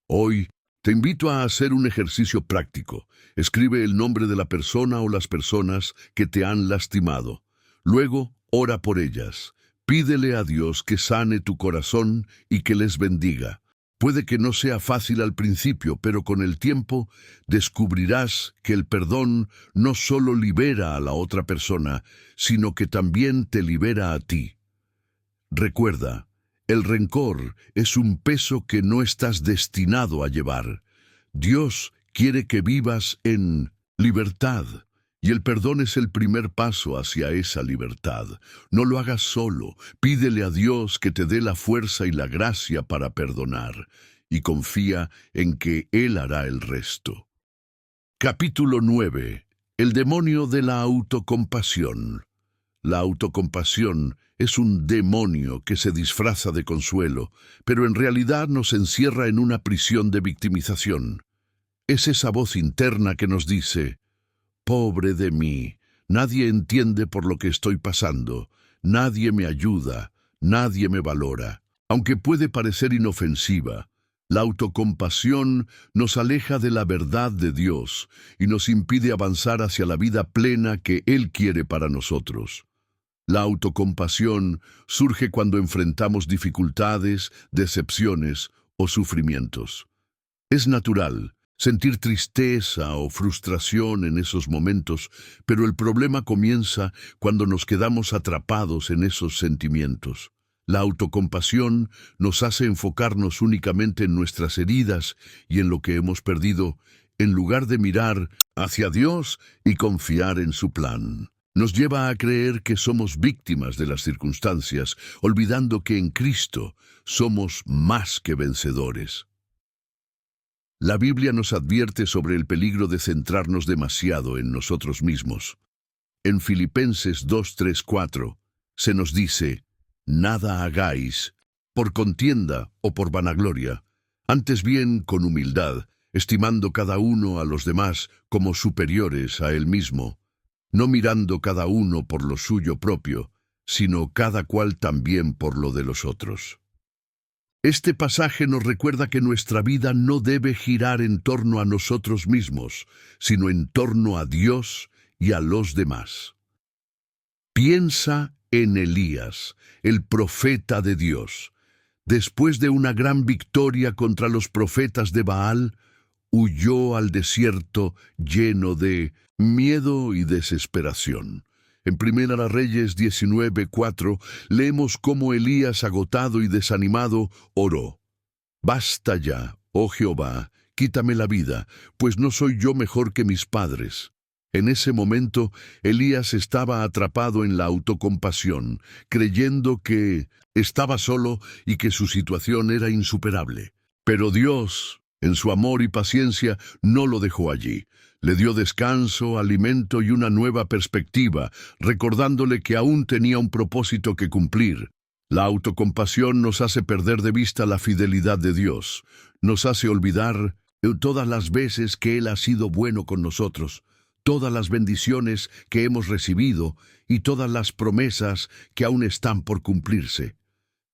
Hoy te invito a hacer un ejercicio práctico. Escribe el nombre de la persona o las personas que te han lastimado. Luego, ora por ellas. Pídele a Dios que sane tu corazón y que les bendiga. Puede que no sea fácil al principio, pero con el tiempo descubrirás que el perdón no solo libera a la otra persona, sino que también te libera a ti. Recuerda, el rencor es un peso que no estás destinado a llevar. Dios quiere que vivas en libertad, y el perdón es el primer paso hacia esa libertad. No lo hagas solo. Pídele a Dios que te dé la fuerza y la gracia para perdonar, y confía en que Él hará el resto. Capítulo 9. El demonio de la autocompasión. La autocompasión es un demonio que se disfraza de consuelo, pero en realidad nos encierra en una prisión de victimización. Es esa voz interna que nos dice: «Pobre de mí, nadie entiende por lo que estoy pasando, nadie me ayuda, nadie me valora». Aunque puede parecer inofensiva, la autocompasión nos aleja de la verdad de Dios y nos impide avanzar hacia la vida plena que Él quiere para nosotros. La autocompasión surge cuando enfrentamos dificultades, decepciones o sufrimientos. Es natural sentir tristeza o frustración en esos momentos, pero el problema comienza cuando nos quedamos atrapados en esos sentimientos. La autocompasión nos hace enfocarnos únicamente en nuestras heridas y en lo que hemos perdido, en lugar de mirar hacia Dios y confiar en su plan. Nos lleva a creer que somos víctimas de las circunstancias, olvidando que en Cristo somos más que vencedores. La Biblia nos advierte sobre el peligro de centrarnos demasiado en nosotros mismos. En Filipenses 2, 3, 4 se nos dice: nada hagáis por contienda o por vanagloria, antes bien con humildad, estimando cada uno a los demás como superiores a él mismo, no mirando cada uno por lo suyo propio, sino cada cual también por lo de los otros. Este pasaje nos recuerda que nuestra vida no debe girar en torno a nosotros mismos, sino en torno a Dios y a los demás. Piensa en Elías, el profeta de Dios. Después de una gran victoria contra los profetas de Baal, huyó al desierto lleno de miedo y desesperación. En Primera Reyes 19:4 leemos cómo Elías, agotado y desanimado, oró: «Basta ya, oh Jehová, quítame la vida, pues no soy yo mejor que mis padres». En ese momento, Elías estaba atrapado en la autocompasión, creyendo que estaba solo y que su situación era insuperable. Pero Dios, en su amor y paciencia, no lo dejó allí. Le dio descanso, alimento y una nueva perspectiva, recordándole que aún tenía un propósito que cumplir. La autocompasión nos hace perder de vista la fidelidad de Dios. Nos hace olvidar todas las veces que Él ha sido bueno con nosotros, todas las bendiciones que hemos recibido y todas las promesas que aún están por cumplirse.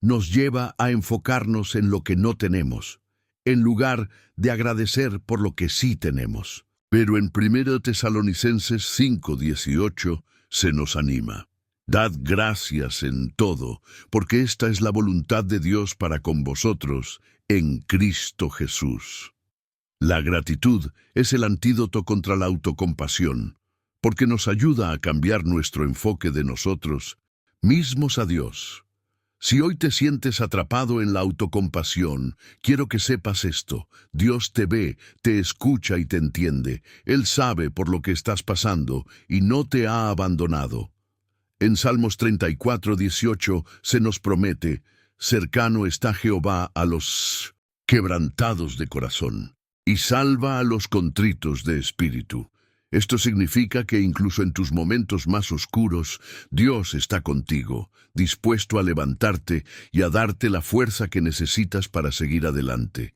Nos lleva a enfocarnos en lo que no tenemos, en lugar de agradecer por lo que sí tenemos. Pero en 1 Tesalonicenses 5:18 se nos anima: «Dad gracias en todo, porque esta es la voluntad de Dios para con vosotros, en Cristo Jesús». La gratitud es el antídoto contra la autocompasión, porque nos ayuda a cambiar nuestro enfoque de nosotros mismos a Dios. Si hoy te sientes atrapado en la autocompasión, quiero que sepas esto: Dios te ve, te escucha y te entiende. Él sabe por lo que estás pasando y no te ha abandonado. En Salmos 34:18 se nos promete: «Cercano está Jehová a los quebrantados de corazón, y salva a los contritos de espíritu». Esto significa que incluso en tus momentos más oscuros, Dios está contigo, dispuesto a levantarte y a darte la fuerza que necesitas para seguir adelante.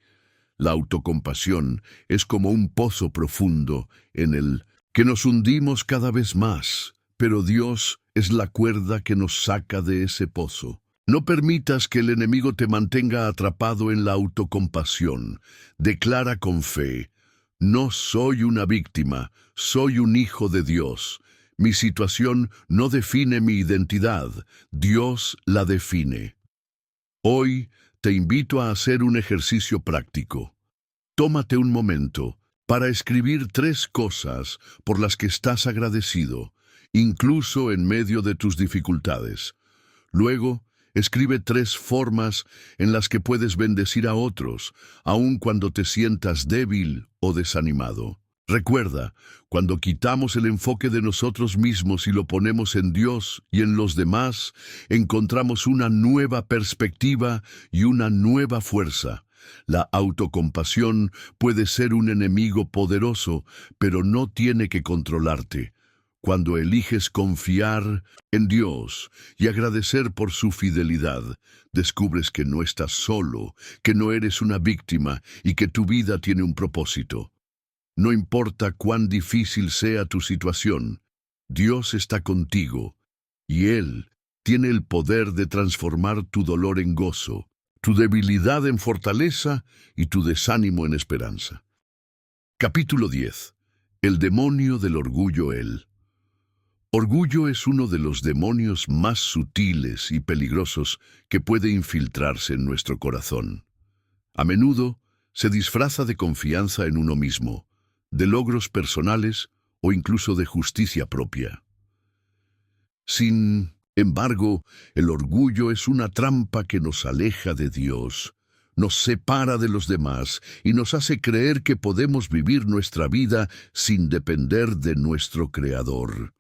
La autocompasión es como un pozo profundo en el que nos hundimos cada vez más, pero Dios es la cuerda que nos saca de ese pozo. No permitas que el enemigo te mantenga atrapado en la autocompasión. Declara con fe: «No soy una víctima, soy un hijo de Dios. Mi situación no define mi identidad, Dios la define». Hoy te invito a hacer un ejercicio práctico. Tómate un momento para escribir 3 cosas por las que estás agradecido, incluso en medio de tus dificultades. Luego, escribe 3 formas en las que puedes bendecir a otros, aun cuando te sientas débil o desanimado. Recuerda, cuando quitamos el enfoque de nosotros mismos y lo ponemos en Dios y en los demás, encontramos una nueva perspectiva y una nueva fuerza. La autocompasión puede ser un enemigo poderoso, pero no tiene que controlarte. Cuando eliges confiar en Dios y agradecer por su fidelidad, descubres que no estás solo, que no eres una víctima y que tu vida tiene un propósito. No importa cuán difícil sea tu situación, Dios está contigo y Él tiene el poder de transformar tu dolor en gozo, tu debilidad en fortaleza y tu desánimo en esperanza. Capítulo 10. El demonio del orgullo. Orgullo es uno de los demonios más sutiles y peligrosos que puede infiltrarse en nuestro corazón. A menudo se disfraza de confianza en uno mismo, de logros personales o incluso de justicia propia. Sin Embargo, el orgullo es una trampa que nos aleja de Dios, nos separa de los demás y nos hace creer que podemos vivir nuestra vida sin depender de nuestro Creador.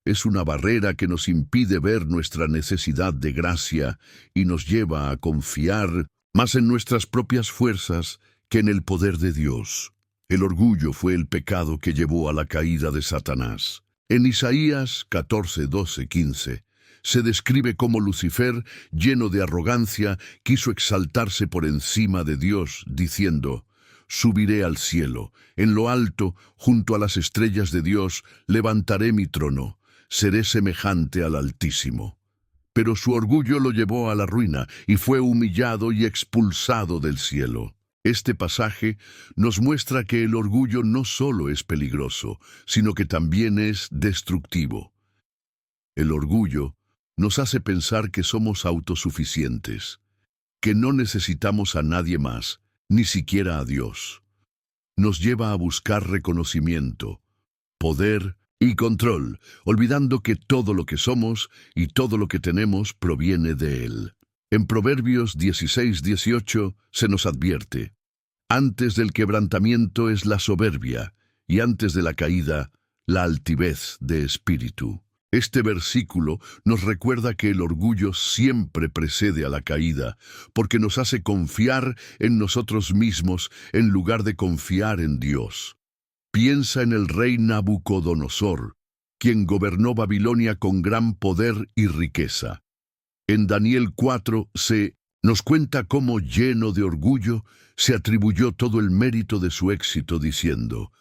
Es una barrera que nos impide ver nuestra necesidad de gracia y nos lleva a confiar más en nuestras propias fuerzas que en el poder de Dios. El orgullo fue el pecado que llevó a la caída de Satanás. En Isaías 14, 12, 15, se describe cómo Lucifer, lleno de arrogancia, quiso exaltarse por encima de Dios, diciendo: «Subiré al cielo, en lo alto, junto a las estrellas de Dios, levantaré mi trono, seré semejante al Altísimo». Pero su orgullo lo llevó a la ruina y fue humillado y expulsado del cielo. Este pasaje nos muestra que el orgullo no solo es peligroso, sino que también es destructivo. El orgullo nos hace pensar que somos autosuficientes, que no necesitamos a nadie más, ni siquiera a Dios. Nos lleva a buscar reconocimiento, poder y control, olvidando que todo lo que somos y todo lo que tenemos proviene de Él. En Proverbios 16, 18 se nos advierte: «Antes del quebrantamiento es la soberbia, y antes de la caída, la altivez de espíritu». Este versículo nos recuerda que el orgullo siempre precede a la caída, porque nos hace confiar en nosotros mismos en lugar de confiar en Dios. Piensa en el rey Nabucodonosor, quien gobernó Babilonia con gran poder y riqueza. En Daniel 4 nos cuenta cómo, lleno de orgullo, se atribuyó todo el mérito de su éxito, diciendo: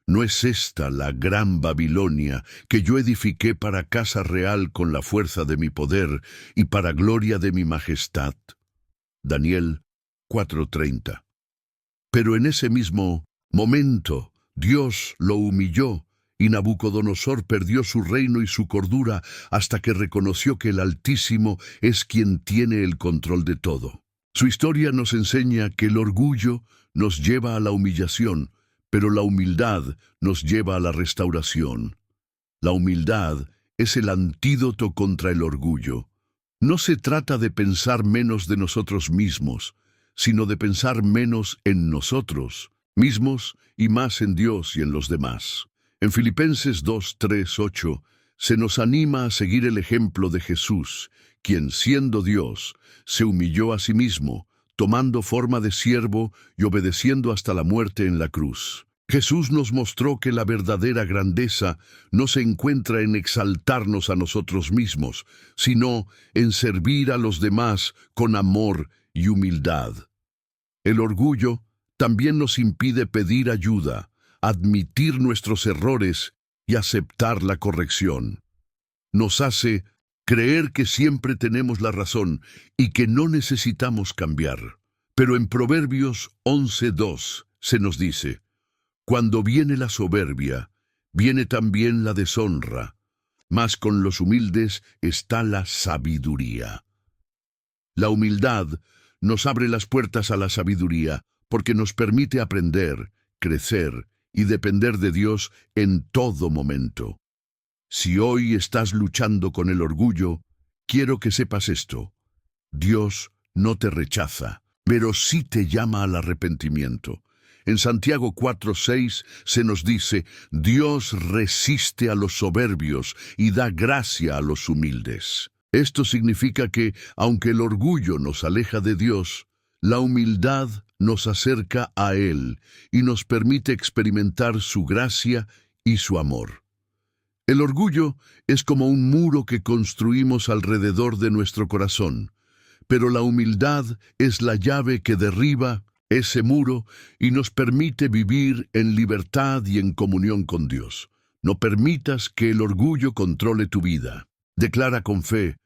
«¿No es esta la gran Babilonia que yo edifiqué para casa real con la fuerza de mi poder y para gloria de mi majestad?» Daniel 4:30. Pero en ese mismo momento, Dios lo humilló y Nabucodonosor perdió su reino y su cordura hasta que reconoció que el Altísimo es quien tiene el control de todo. Su historia nos enseña que el orgullo nos lleva a la humillación, pero la humildad nos lleva a la restauración. La humildad es el antídoto contra el orgullo. No se trata de pensar menos de nosotros mismos, sino de pensar menos en nosotros mismos y más en Dios y en los demás. En Filipenses 2, 3, 8, se nos anima a seguir el ejemplo de Jesús, quien, siendo Dios, se humilló a sí mismo, tomando forma de siervo y obedeciendo hasta la muerte en la cruz. Jesús nos mostró que la verdadera grandeza no se encuentra en exaltarnos a nosotros mismos, sino en servir a los demás con amor y humildad. El orgullo también nos impide pedir ayuda, admitir nuestros errores y aceptar la corrección. Nos hace creer que siempre tenemos la razón y que no necesitamos cambiar. Pero en Proverbios 11:2 se nos dice: «Cuando viene la soberbia, viene también la deshonra, mas con los humildes está la sabiduría». La humildad nos abre las puertas a la sabiduría porque nos permite aprender, crecer y depender de Dios en todo momento. Si hoy estás luchando con el orgullo, quiero que sepas esto: Dios no te rechaza, pero sí te llama al arrepentimiento. En Santiago 4:6 se nos dice: «Dios resiste a los soberbios y da gracia a los humildes». Esto significa que, aunque el orgullo nos aleja de Dios, la humildad nos acerca a Él y nos permite experimentar su gracia y su amor. El orgullo es como un muro que construimos alrededor de nuestro corazón, pero la humildad es la llave que derriba ese muro y nos permite vivir en libertad y en comunión con Dios. No permitas que el orgullo controle tu vida. Declara con fe: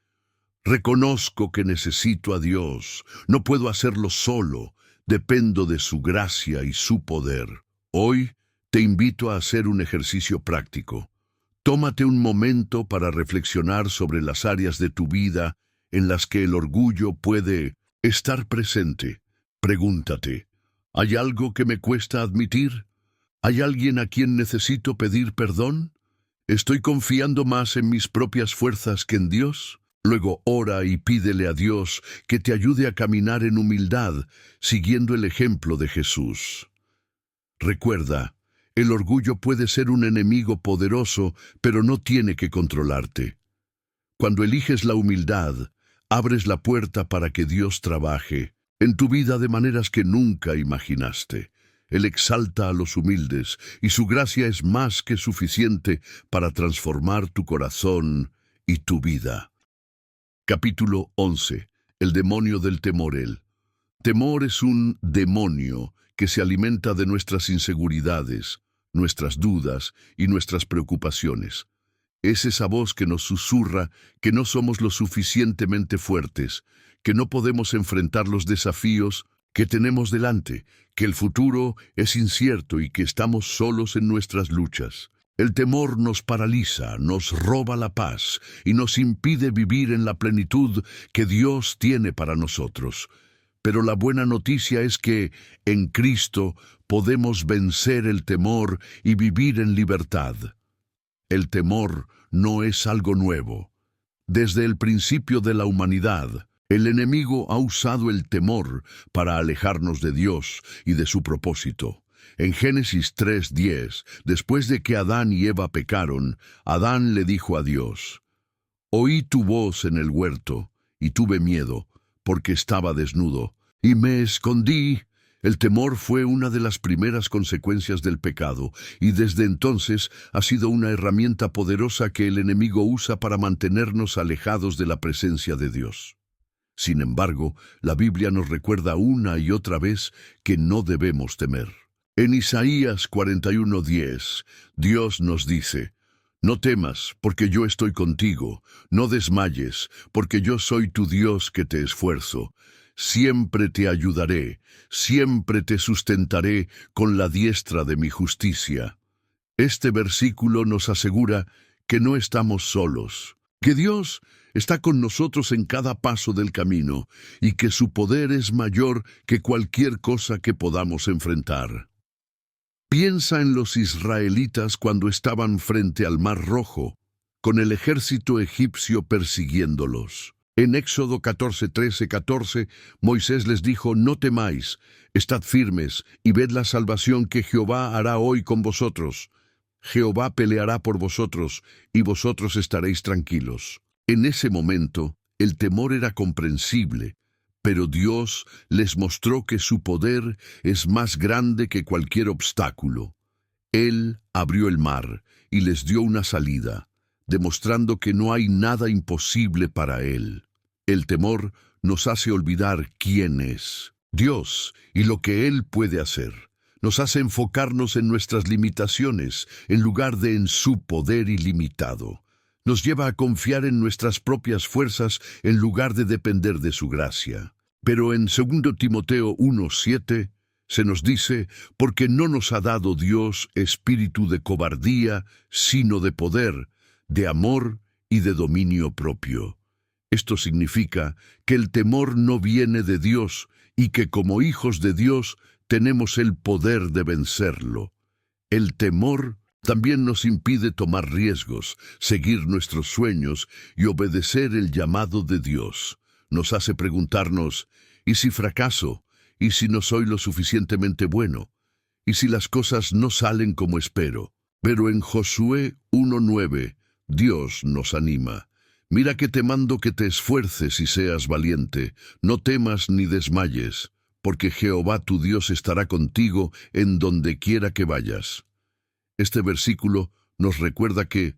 «Reconozco que necesito a Dios. No puedo hacerlo solo. Dependo de su gracia y su poder». Hoy te invito a hacer un ejercicio práctico. Tómate un momento para reflexionar sobre las áreas de tu vida en las que el orgullo puede estar presente. Pregúntate: ¿hay algo que me cuesta admitir? ¿Hay alguien a quien necesito pedir perdón? ¿Estoy confiando más en mis propias fuerzas que en Dios? Luego ora y pídele a Dios que te ayude a caminar en humildad, siguiendo el ejemplo de Jesús. Recuerda, el orgullo puede ser un enemigo poderoso, pero no tiene que controlarte. Cuando eliges la humildad, abres la puerta para que Dios trabaje en tu vida de maneras que nunca imaginaste. Él exalta a los humildes, y su gracia es más que suficiente para transformar tu corazón y tu vida. Capítulo 11. El demonio del temor. El temor es un demonio que se alimenta de nuestras inseguridades, nuestras dudas y nuestras preocupaciones. Es esa voz que nos susurra que no somos lo suficientemente fuertes, que no podemos enfrentar los desafíos que tenemos delante, que el futuro es incierto y que estamos solos en nuestras luchas. El temor nos paraliza, nos roba la paz y nos impide vivir en la plenitud que Dios tiene para nosotros. Pero la buena noticia es que en Cristo podemos vencer el temor y vivir en libertad. El temor no es algo nuevo. Desde el principio de la humanidad, el enemigo ha usado el temor para alejarnos de Dios y de su propósito. En Génesis 3:10, después de que Adán y Eva pecaron, Adán le dijo a Dios: «Oí tu voz en el huerto, y tuve miedo, porque estaba desnudo, y me escondí». El temor fue una de las primeras consecuencias del pecado, y desde entonces ha sido una herramienta poderosa que el enemigo usa para mantenernos alejados de la presencia de Dios. Sin embargo, la Biblia nos recuerda una y otra vez que no debemos temer. En Isaías 41:10, Dios nos dice: «No temas, porque yo estoy contigo. No desmayes, porque yo soy tu Dios que te esfuerzo. Siempre te ayudaré, siempre te sustentaré con la diestra de mi justicia». Este versículo nos asegura que no estamos solos, que Dios está con nosotros en cada paso del camino y que su poder es mayor que cualquier cosa que podamos enfrentar. Piensa en los israelitas cuando estaban frente al Mar Rojo, con el ejército egipcio persiguiéndolos. En Éxodo 14:13-14, Moisés les dijo: «No temáis, estad firmes y ved la salvación que Jehová hará hoy con vosotros. Jehová peleará por vosotros, y vosotros estaréis tranquilos». En ese momento, el temor era comprensible, pero Dios les mostró que su poder es más grande que cualquier obstáculo. Él abrió el mar y les dio una salida, demostrando que no hay nada imposible para Él. El temor nos hace olvidar quién es Dios y lo que Él puede hacer. Nos hace enfocarnos en nuestras limitaciones en lugar de en su poder ilimitado. Nos lleva a confiar en nuestras propias fuerzas en lugar de depender de su gracia. Pero en 2 Timoteo 1:7 se nos dice: «Porque no nos ha dado Dios espíritu de cobardía, sino de poder, de amor y de dominio propio». Esto significa que el temor no viene de Dios y que como hijos de Dios tenemos el poder de vencerlo. El temor también nos impide tomar riesgos, seguir nuestros sueños y obedecer el llamado de Dios. Nos hace preguntarnos: ¿y si fracaso? ¿Y si no soy lo suficientemente bueno? ¿Y si las cosas no salen como espero? Pero en Josué 1:9, Dios nos anima: «Mira que te mando que te esfuerces y seas valiente, no temas ni desmayes, porque Jehová tu Dios estará contigo en donde quiera que vayas». Este versículo nos recuerda que,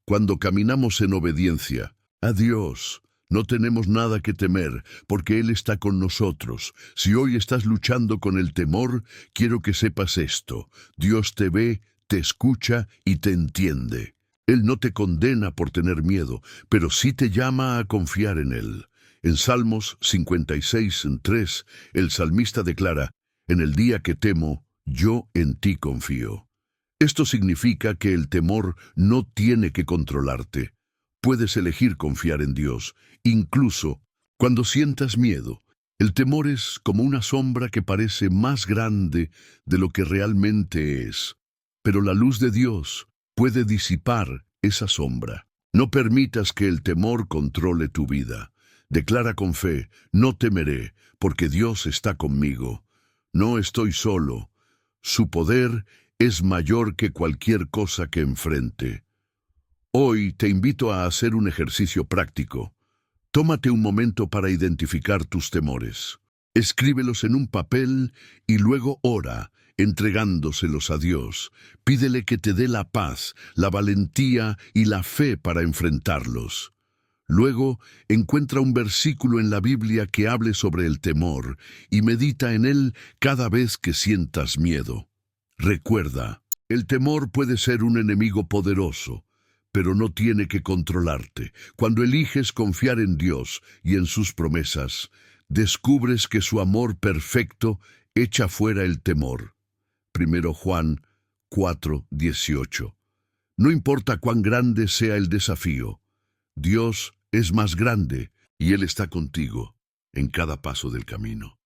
cuando caminamos en obediencia a Dios, no tenemos nada que temer, porque Él está con nosotros. Si hoy estás luchando con el temor, quiero que sepas esto: Dios te ve, te escucha y te entiende. Él no te condena por tener miedo, pero sí te llama a confiar en Él. En Salmos 56:3, el salmista declara: «En el día que temo, yo en ti confío». Esto significa que el temor no tiene que controlarte. Puedes elegir confiar en Dios, incluso cuando sientas miedo. El temor es como una sombra que parece más grande de lo que realmente es. Pero la luz de Dios puede disipar esa sombra. No permitas que el temor controle tu vida. Declara con fe, no temeré, porque Dios está conmigo. No estoy solo. Su poder es mayor que cualquier cosa que enfrente. Hoy te invito a hacer un ejercicio práctico. Tómate un momento para identificar tus temores. Escríbelos en un papel y luego ora, entregándoselos a Dios. Pídele que te dé la paz, la valentía y la fe para enfrentarlos. Luego, encuentra un versículo en la Biblia que hable sobre el temor y medita en él cada vez que sientas miedo. Recuerda, el temor puede ser un enemigo poderoso, pero no tiene que controlarte. Cuando eliges confiar en Dios y en sus promesas, descubres que su amor perfecto echa fuera el temor. 1 Juan 4:18. No importa cuán grande sea el desafío, Dios es más grande y Él está contigo en cada paso del camino.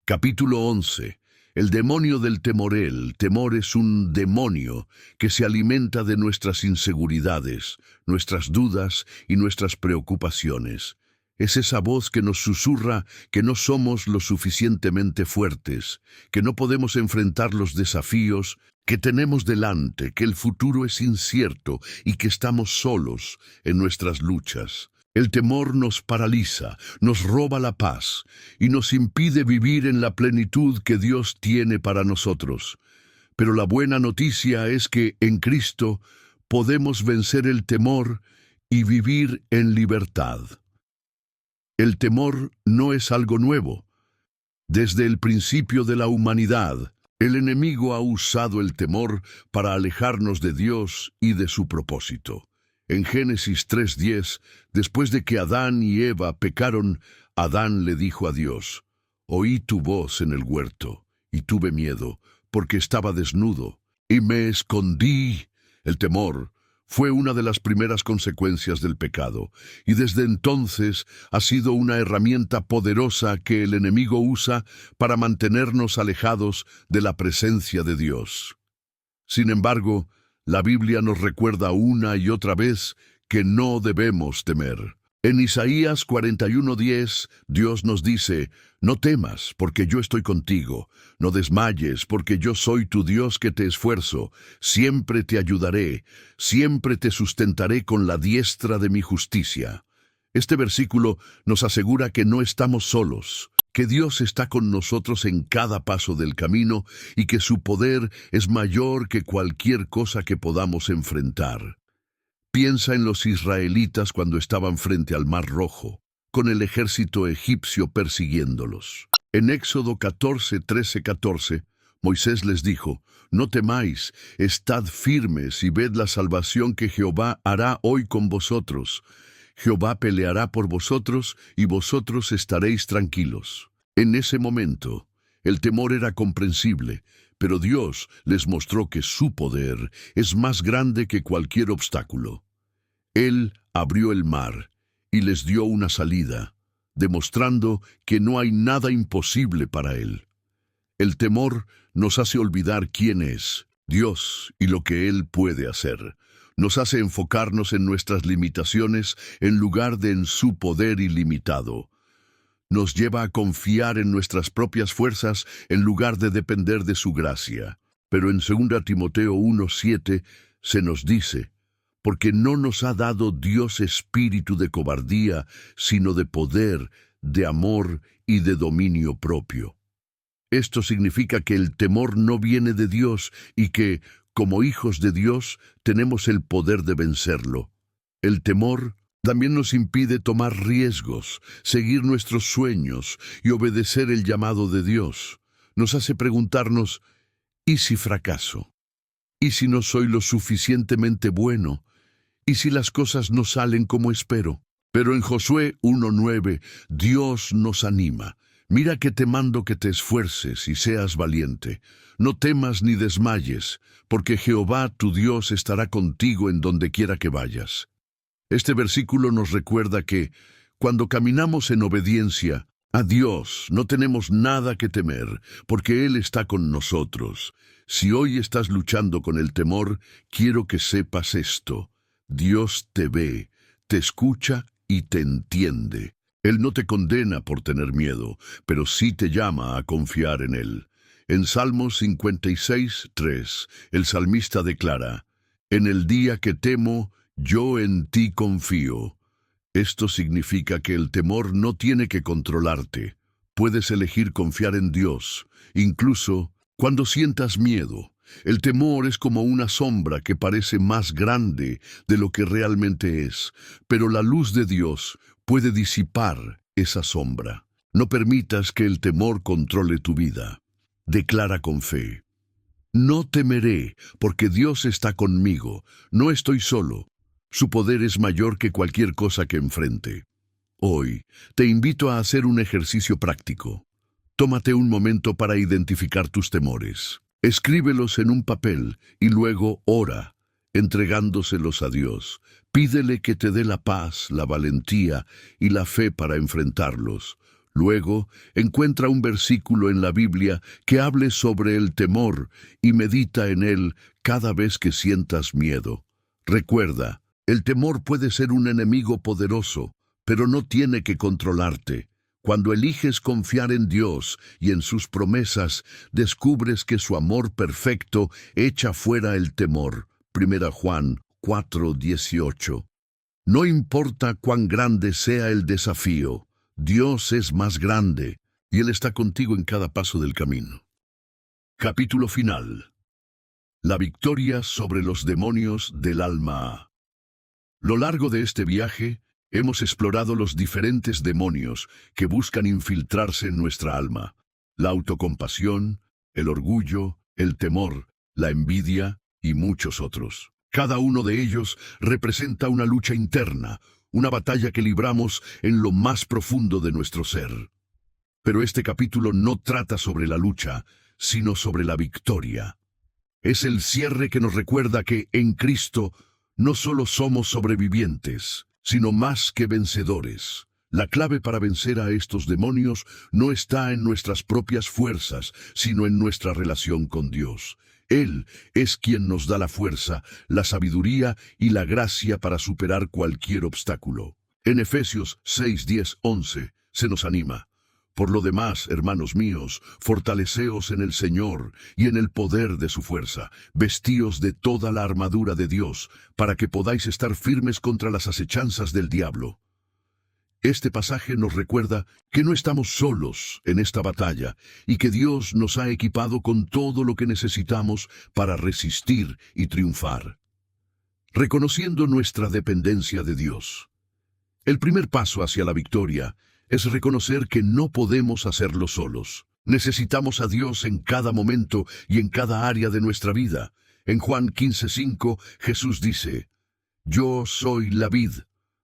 Capítulo 11. El demonio del temor. El temor es un demonio que se alimenta de nuestras inseguridades, nuestras dudas y nuestras preocupaciones. Es esa voz que nos susurra que no somos lo suficientemente fuertes, que no podemos enfrentar los desafíos que tenemos delante, que el futuro es incierto y que estamos solos en nuestras luchas. El temor nos paraliza, nos roba la paz y nos impide vivir en la plenitud que Dios tiene para nosotros. Pero la buena noticia es que en Cristo podemos vencer el temor y vivir en libertad. El temor no es algo nuevo. Desde el principio de la humanidad, el enemigo ha usado el temor para alejarnos de Dios y de su propósito. En Génesis 3:10, después de que Adán y Eva pecaron, Adán le dijo a Dios: «Oí tu voz en el huerto, y tuve miedo, porque estaba desnudo, y me escondí». El temor fue una de las primeras consecuencias del pecado, y desde entonces ha sido una herramienta poderosa que el enemigo usa para mantenernos alejados de la presencia de Dios. Sin embargo, la Biblia nos recuerda una y otra vez que no debemos temer. En Isaías 41:10, Dios nos dice: «No temas, porque yo estoy contigo. No desmayes, porque yo soy tu Dios que te esfuerzo. Siempre te ayudaré, siempre te sustentaré con la diestra de mi justicia». Este versículo nos asegura que no estamos solos, que Dios está con nosotros en cada paso del camino y que su poder es mayor que cualquier cosa que podamos enfrentar. Piensa en los israelitas cuando estaban frente al Mar Rojo, con el ejército egipcio persiguiéndolos. En Éxodo 14:13-14, Moisés les dijo: «No temáis, estad firmes y ved la salvación que Jehová hará hoy con vosotros. Jehová peleará por vosotros y vosotros estaréis tranquilos». En ese momento, el temor era comprensible, pero Dios les mostró que su poder es más grande que cualquier obstáculo. Él abrió el mar y les dio una salida, demostrando que no hay nada imposible para Él. El temor nos hace olvidar quién es Dios y lo que Él puede hacer. Nos hace enfocarnos en nuestras limitaciones en lugar de en su poder ilimitado. Nos lleva a confiar en nuestras propias fuerzas en lugar de depender de su gracia. Pero en 2 Timoteo 1:7 se nos dice: «Porque no nos ha dado Dios espíritu de cobardía, sino de poder, de amor y de dominio propio». Esto significa que el temor no viene de Dios y que, como hijos de Dios, tenemos el poder de vencerlo. El temor también nos impide tomar riesgos, seguir nuestros sueños y obedecer el llamado de Dios. Nos hace preguntarnos: ¿y si fracaso? ¿Y si no soy lo suficientemente bueno? ¿Y si las cosas no salen como espero? Pero en Josué 1:9, Dios nos anima. «Mira que te mando que te esfuerces y seas valiente. No temas ni desmayes, porque Jehová tu Dios estará contigo en donde quiera que vayas». Este versículo nos recuerda que, cuando caminamos en obediencia a Dios, no tenemos nada que temer, porque Él está con nosotros. Si hoy estás luchando con el temor, quiero que sepas esto: Dios te ve, te escucha y te entiende. Él no te condena por tener miedo, pero sí te llama a confiar en Él. En Salmos 56:3, el salmista declara: «En el día que temo, yo en ti confío». Esto significa que el temor no tiene que controlarte. Puedes elegir confiar en Dios, incluso cuando sientas miedo. El temor es como una sombra que parece más grande de lo que realmente es, pero la luz de Dios puede disipar esa sombra. No permitas que el temor controle tu vida. Declara con fe: «No temeré, porque Dios está conmigo. No estoy solo. Su poder es mayor que cualquier cosa que enfrente». Hoy te invito a hacer un ejercicio práctico. Tómate un momento para identificar tus temores. Escríbelos en un papel y luego ora, entregándoselos a Dios. Pídele que te dé la paz, la valentía y la fe para enfrentarlos. Luego, encuentra un versículo en la Biblia que hable sobre el temor y medita en él cada vez que sientas miedo. Recuerda, el temor puede ser un enemigo poderoso, pero no tiene que controlarte. Cuando eliges confiar en Dios y en sus promesas, descubres que su amor perfecto echa fuera el temor. 1 Juan 4:18. No importa cuán grande sea el desafío, Dios es más grande y Él está contigo en cada paso del camino. Capítulo final. La victoria sobre los demonios del alma. Lo largo de este viaje, hemos explorado los diferentes demonios que buscan infiltrarse en nuestra alma: la autocompasión, el orgullo, el temor, la envidia y muchos otros. Cada uno de ellos representa una lucha interna, una batalla que libramos en lo más profundo de nuestro ser. Pero este capítulo no trata sobre la lucha, sino sobre la victoria. Es el cierre que nos recuerda que en Cristo no solo somos sobrevivientes, sino más que vencedores. La clave para vencer a estos demonios no está en nuestras propias fuerzas, sino en nuestra relación con Dios. Él es quien nos da la fuerza, la sabiduría y la gracia para superar cualquier obstáculo. En Efesios 6:10-11 se nos anima: «Por lo demás, hermanos míos, fortaleceos en el Señor y en el poder de su fuerza. Vestíos de toda la armadura de Dios, para que podáis estar firmes contra las acechanzas del diablo». Este pasaje nos recuerda que no estamos solos en esta batalla y que Dios nos ha equipado con todo lo que necesitamos para resistir y triunfar. Reconociendo nuestra dependencia de Dios. El primer paso hacia la victoria es reconocer que no podemos hacerlo solos. Necesitamos a Dios en cada momento y en cada área de nuestra vida. En Juan 15:5, Jesús dice: «Yo soy la vid,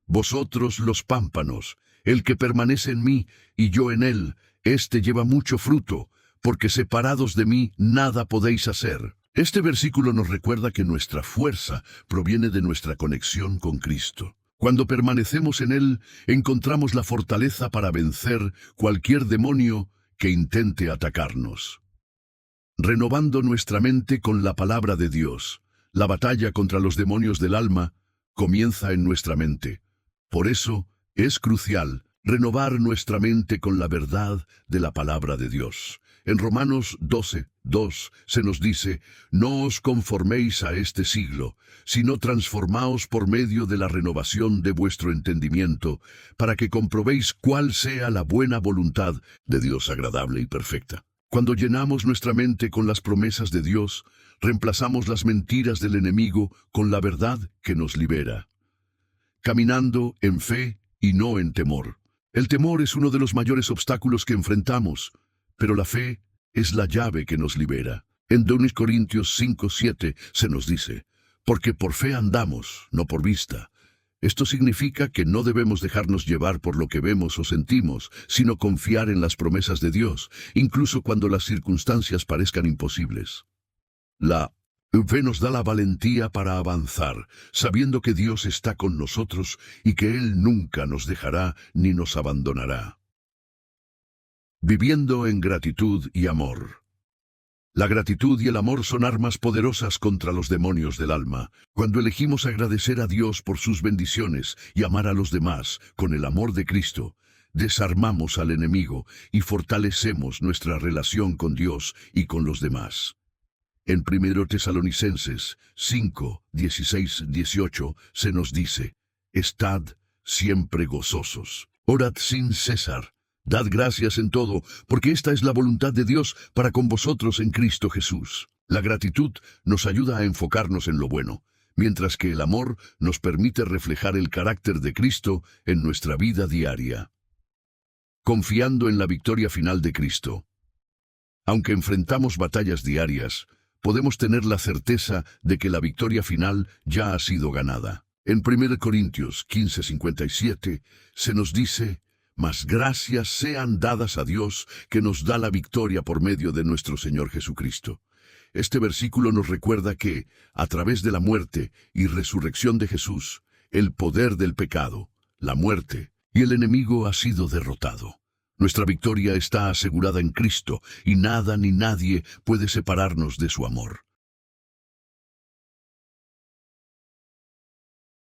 vosotros los pámpanos. El que permanece en mí y yo en él, éste lleva mucho fruto, porque separados de mí nada podéis hacer». Este versículo nos recuerda que nuestra fuerza proviene de nuestra conexión con Cristo. Cuando permanecemos en Él, encontramos la fortaleza para vencer cualquier demonio que intente atacarnos. Renovando nuestra mente con la palabra de Dios, la batalla contra los demonios del alma comienza en nuestra mente. Por eso, es crucial renovar nuestra mente con la verdad de la palabra de Dios. En Romanos 12:2 se nos dice: «No os conforméis a este siglo, sino transformaos por medio de la renovación de vuestro entendimiento, para que comprobéis cuál sea la buena voluntad de Dios agradable y perfecta». Cuando llenamos nuestra mente con las promesas de Dios, reemplazamos las mentiras del enemigo con la verdad que nos libera. Caminando en fe y no en temor. El temor es uno de los mayores obstáculos que enfrentamos, pero la fe es la llave que nos libera. En 2 Corintios 5:7 se nos dice: «Porque por fe andamos, no por vista». Esto significa que no debemos dejarnos llevar por lo que vemos o sentimos, sino confiar en las promesas de Dios, incluso cuando las circunstancias parezcan imposibles. La fe nos da la valentía para avanzar, sabiendo que Dios está con nosotros y que Él nunca nos dejará ni nos abandonará. Viviendo en gratitud y amor. La gratitud y el amor son armas poderosas contra los demonios del alma. Cuando elegimos agradecer a Dios por sus bendiciones y amar a los demás con el amor de Cristo, desarmamos al enemigo y fortalecemos nuestra relación con Dios y con los demás. En 1 Tesalonicenses 5, 16, 18 se nos dice: Estad siempre gozosos, orad sin cesar, dad gracias en todo, porque esta es la voluntad de Dios para con vosotros en Cristo Jesús. La gratitud nos ayuda a enfocarnos en lo bueno, mientras que el amor nos permite reflejar el carácter de Cristo en nuestra vida diaria. Confiando en la victoria final de Cristo. Aunque enfrentamos batallas diarias, podemos tener la certeza de que la victoria final ya ha sido ganada. En 1 Corintios 15:57 se nos dice: Mas gracias sean dadas a Dios que nos da la victoria por medio de nuestro Señor Jesucristo. Este versículo nos recuerda que, a través de la muerte y resurrección de Jesús, el poder del pecado, la muerte y el enemigo ha sido derrotado. Nuestra victoria está asegurada en Cristo y nada ni nadie puede separarnos de su amor.